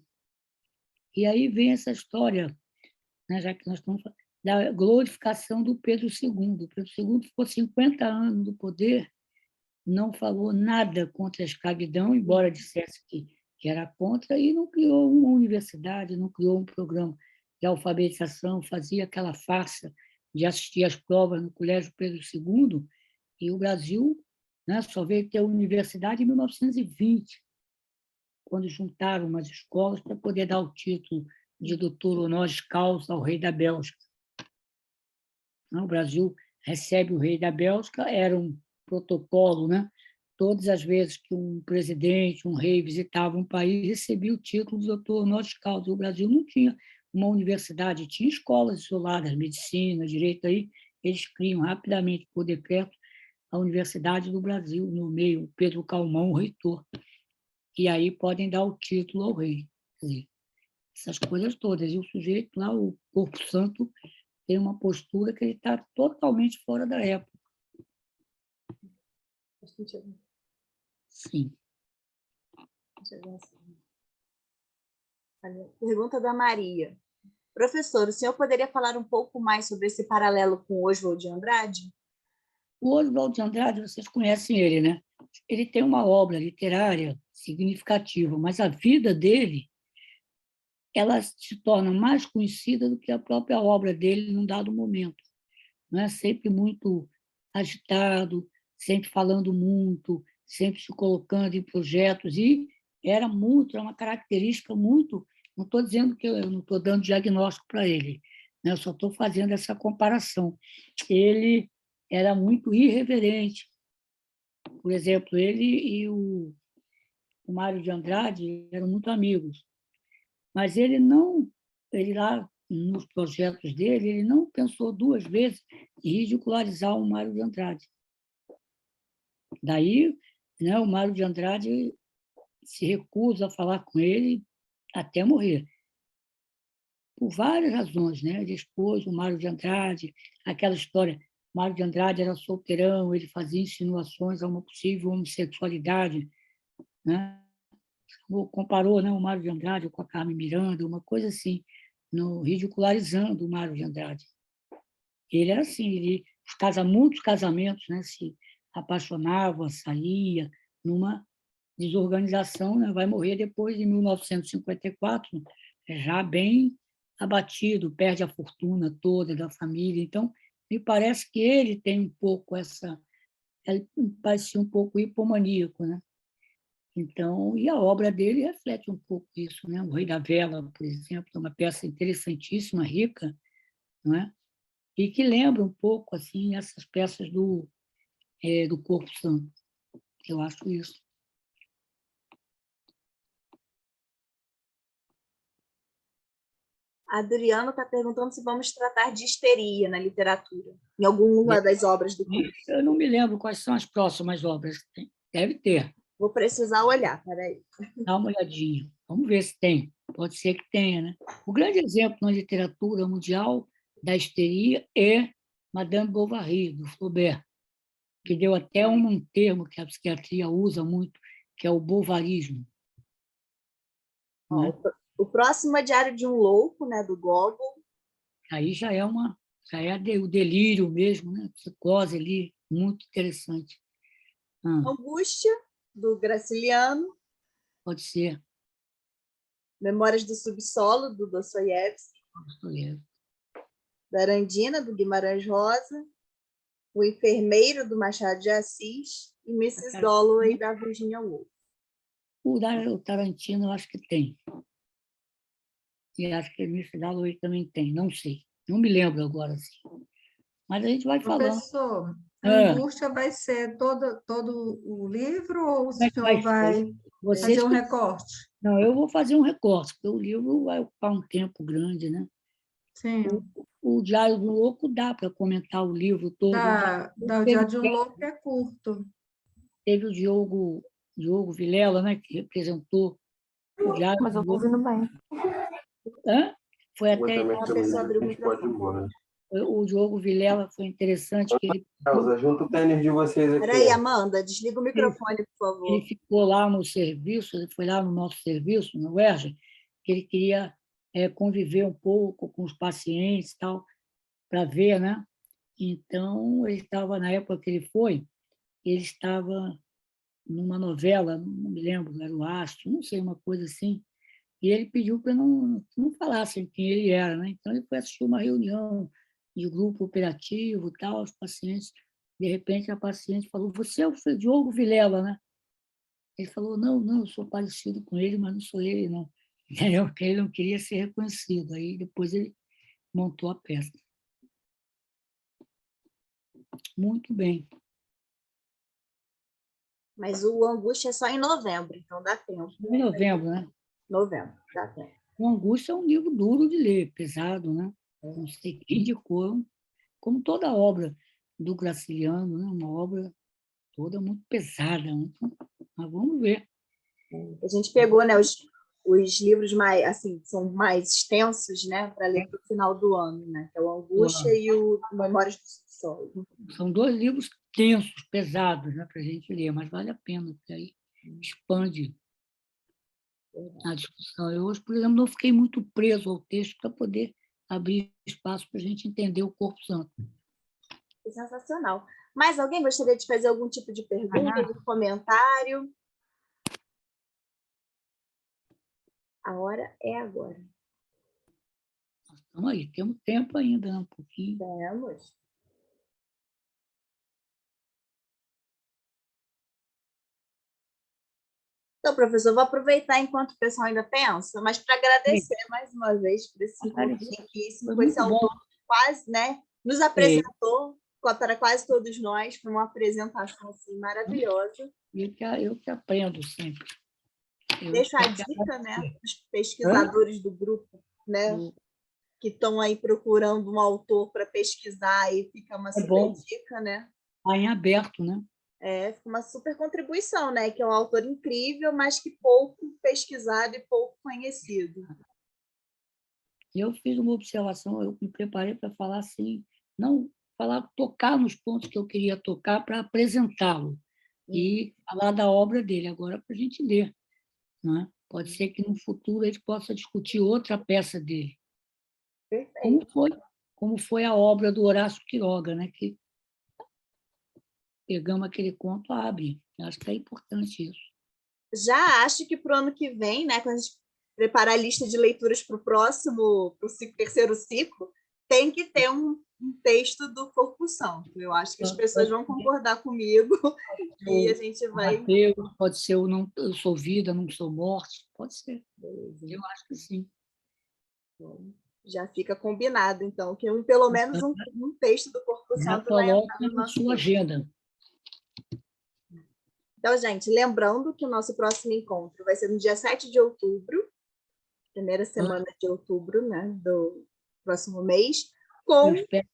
E aí vem essa história, né, já que nós estamos falando, da glorificação do Pedro II. O Pedro II ficou 50 anos no poder, não falou nada contra a escravidão, embora dissesse que era contra, e não criou uma universidade, não criou um programa de alfabetização, fazia aquela farsa de assistir às provas no Colégio Pedro II, e o Brasil, né, só veio ter a universidade em 1920, quando juntaram umas escolas para poder dar o título de doutor honoris causa ao rei da Bélgica. O Brasil recebe o rei da Bélgica, era um protocolo, né? Todas as vezes que um presidente, um rei visitava um país, recebia o título de doutor honoris causa. O Brasil não tinha uma universidade, tinha escolas isoladas, medicina, direito, aí eles criam rapidamente, por decreto, a Universidade do Brasil, no meio, Pedro Calmon, o reitor. E aí podem dar o título ao rei. Quer dizer, essas coisas todas. E o sujeito lá, o Corpo Santo, tem uma postura que ele está totalmente fora da época. Sim. Pergunta da Maria. Professor, o senhor poderia falar um pouco mais sobre esse paralelo com Oswald de Andrade? O Oswald de Andrade, vocês conhecem ele, né? Ele tem uma obra literária significativa, mas a vida dele, ela se torna mais conhecida do que a própria obra dele num dado momento. Não é? Sempre muito agitado, sempre falando muito, sempre se colocando em projetos, e era uma característica muito... Não estou dizendo que eu não estou dando diagnóstico para ele, né? Eu só estou fazendo essa comparação. Ele era muito irreverente. Por exemplo, ele e o Mário de Andrade eram muito amigos, mas ele lá nos projetos dele, ele não pensou duas vezes em ridicularizar o Mário de Andrade. Daí, né, o Mário de Andrade se recusa a falar com ele até morrer, por várias razões, né? Ele expôs o Mário de Andrade, aquela história, Mário de Andrade era solteirão, ele fazia insinuações a uma possível homossexualidade, né? Comparou, né, o Mário de Andrade com a Carmen Miranda, uma coisa assim, ridicularizando o Mário de Andrade. Ele era assim, muitos casamentos, né, se apaixonava, saía, numa desorganização, né, vai morrer depois de 1954, já bem abatido, perde a fortuna toda da família. Então, me parece que ele tem um pouco ele parecia um pouco hipomaníaco, né? Então, e a obra dele reflete um pouco isso, né? O Rei da Vela, por exemplo, é uma peça interessantíssima, rica, não é? E que lembra um pouco assim essas peças do Corpo Santo. Eu acho isso. A Adriana está perguntando se vamos tratar de histeria na literatura, em alguma das obras do curso. Eu não me lembro quais são as próximas obras que tem. Deve ter. Vou precisar olhar, peraí. Dá uma olhadinha. Vamos ver se tem. Pode ser que tenha, né? O grande exemplo na literatura mundial da histeria é Madame Bovary, do Flaubert, que deu até um termo que a psiquiatria usa muito, que é o bovarismo. Né? O próximo é Diário de um Louco, né, do Gogol. Aí já é o delírio mesmo, né? Psicose ali, muito interessante. Angústia, do Graciliano. Pode ser. Memórias do Subsolo, do Dostoiévski. Darandina, do Guimarães Rosa. O Enfermeiro, do Machado de Assis. E Mrs. Dalloway, da Virginia Woolf. O Tarantino, eu acho que tem. E acho que a Mrs. Dalloway também tem, não sei. Não me lembro agora. Assim. Mas a gente vai falando. Professor, a angústia vai ser todo o livro ou o senhor vai fazer um recorte? Não, eu vou fazer um recorte, porque o livro vai ocupar um tempo grande, né? Sim. O Diário do Louco dá para comentar o livro todo. O Diário de um Louco é curto. Teve o Diogo Vilela, né, que representou o Diário Mas do eu estou Louco. ouvindo bem. Hã? Foi até Uma pessoa abriu o microfone. o Diogo Vilela foi interessante que ele Elza, junta o tênis de vocês aqui. Peraí, Amanda, desliga o microfone, por favor. ele ficou lá no serviço, ele foi lá no nosso serviço, no UERJ, que ele queria conviver um pouco com os pacientes, tal, para ver, né? Então, ele estava, na época que ele estava numa novela, não me lembro, era o Astro, não sei, uma coisa assim, e ele pediu para não falassem quem ele era, né? Então, ele foi assistir uma reunião de grupo operativo, tal, os pacientes. De repente, a paciente falou: "Você é o Diogo Vilela, né?" Ele falou: "Não, eu sou parecido com ele, mas não sou ele, não." Entendeu? Porque ele não queria ser reconhecido. Aí, depois, ele montou a peça. Muito bem. Mas o Angústia é só em novembro, então dá tempo. Em novembro, né? Novembro, dá tempo. O Angústia é um livro duro de ler, pesado, né? Não sei quem indicou, como toda obra do Graciliano, né? Uma obra toda muito pesada. Mas vamos ver. A gente pegou, né, os livros mais, assim, são mais extensos, né, para ler para o final do ano, né? Que é o Angústia e o Memórias do Subsolo. São 2 livros tensos, pesados, né, para a gente ler, mas vale a pena, porque aí expande a discussão. Eu hoje, por exemplo, não fiquei muito preso ao texto para poder abrir espaço para a gente entender o Corpo Santo. Sensacional. Mais alguém gostaria de fazer algum tipo de pergunta, algum comentário? A hora é agora. Estamos aí, temos tempo ainda, né, um pouquinho. Temos. Então, professor, vou aproveitar enquanto o pessoal ainda pensa, mas para agradecer mais uma vez por esse encontro riquíssimo, com esse autor que quase, né, nos apresentou para quase todos nós, foi uma apresentação assim, maravilhosa. Eu que aprendo sempre. Deixo a dica, né, dos pesquisadores do grupo, né, que estão aí procurando um autor para pesquisar, e fica uma super dica, né? Está em aberto, né? Fica uma super contribuição, né? Que é um autor incrível, mas que pouco pesquisado e pouco conhecido. Eu fiz uma observação, eu me preparei para falar assim, não falar, tocar nos pontos que eu queria tocar para apresentá-lo e falar da obra dele, agora para a gente ler, né? Pode ser que no futuro a gente possa discutir outra peça dele. Perfeito. Como foi a obra do Horácio Quiroga, né? Que pegamos aquele conto, abre. Acho que é importante isso. Já acho que para o ano que vem, né, quando a gente preparar a lista de leituras para o próximo, para o terceiro ciclo, tem que ter um texto do Corpo Santo. Eu acho que as pessoas vão concordar comigo e a gente vai... Pode ser o não, Eu Sou Vida, Não Sou Morte, pode ser. Eu acho que sim. Já fica combinado, então, que pelo menos um texto do Corpo Santo vai entrar no nosso sua agenda. Então, gente, lembrando que o nosso próximo encontro vai ser no dia 7 de outubro, primeira semana de outubro, né, do próximo mês, com... Eu espero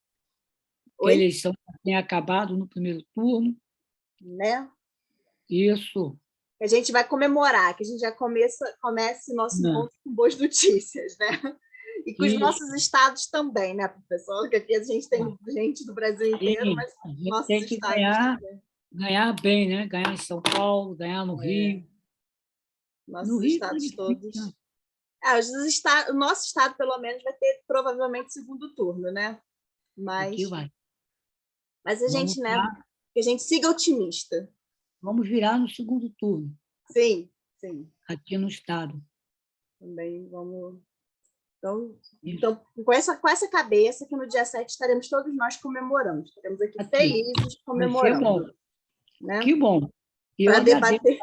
que a eleição tenha acabado no primeiro turno. Né? Isso. A gente vai comemorar, que a gente já comece nosso encontro com boas notícias, né? E com os nossos estados também, né, professor? Porque aqui a gente tem gente do Brasil inteiro, mas nossos tem que estados ganhar bem, né? Ganhar em São Paulo, ganhar no Rio. Nossos no Rio estados todos. O nosso estado, pelo menos, vai ter provavelmente segundo turno, né? Mas a gente, né? Que a gente siga otimista. Vamos virar no segundo turno. Sim. Aqui no estado. Também vamos... Então, com essa cabeça, que no dia 7 estaremos todos nós comemorando. Estaremos aqui felizes comemorando. Né? Que bom. Para debater.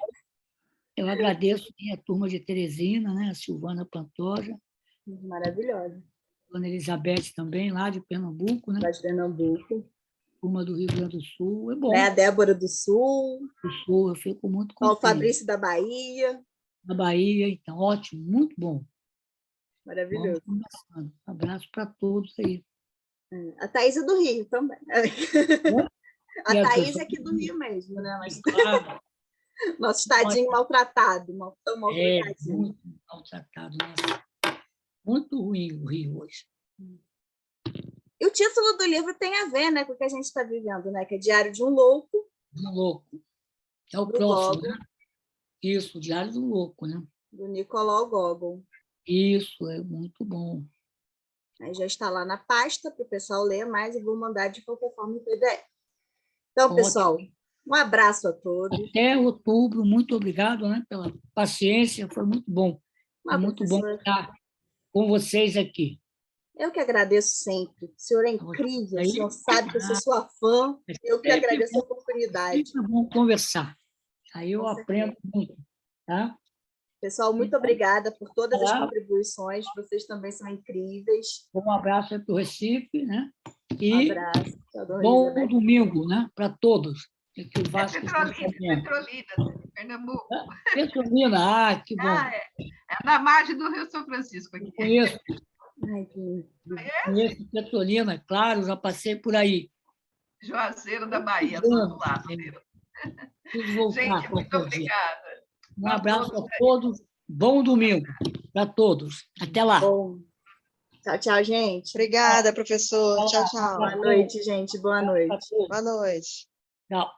Eu agradeço a turma de Teresina, né? A Silvana Pantoja. Maravilhosa. A Ana Elizabeth também, lá de Pernambuco, né? Lá de Pernambuco. Turma do Rio Grande do Sul. É bom. A Débora do Sul. Eu fico muito contente. O Fabrício da Bahia. Da Bahia, então, ótimo, muito bom. Maravilhoso. Vamos conversando. Um abraço para todos aí. A Thaís é do Rio também. A E a Thaís pessoa- é aqui do Rio mesmo, né? Mas Claro, nosso estadinho maltratado, tão é maltratadinho. muito maltratado. Nossa. Muito ruim o Rio hoje. E o título do livro tem a ver, né, com o que a gente está vivendo, né? Que é Diário de um Louco, Um louco. É o do próximo, Gogol, né? Isso, o Diário do Louco, né? do Nicolau Gogol. Isso, é muito bom. Aí já está lá na pasta para o pessoal ler, mas eu vou mandar de qualquer forma em PDF. Então, Ótimo. pessoal, um abraço a todos. Até outubro, muito obrigado, né, pela paciência, foi muito bom. É Ah, muito bom professor, estar com vocês aqui. eu que agradeço sempre. O senhor é incrível, o senhor sabe que eu sou sua fã. Eu que Sempre agradeço a bom, oportunidade. sempre bom conversar. Aí eu Com aprendo muito, tá? Pessoal, muito Então, obrigada por todas as tá. contribuições. Vocês também são incríveis. Um abraço aí para o Recife, né? Um E abraço. Dona bom Elizabeth. domingo, né, para todos. Que o É Vasco Petrolina, de Pernambuco. Petrolina, que bom. É na margem do Rio São Francisco aqui. Conheço, Ai, que conheço Petrolina, claro, já passei por aí. Juazeiro da Bahia, do outro lado. Preciso voltar Gente, muito qualquer dia. obrigada. Um abraço a todos. Bom domingo para todos. Até lá. bom. Tchau, tchau, gente. Obrigada, professor. Tchau, tchau. Boa noite, gente. Boa noite. Boa noite. Tchau.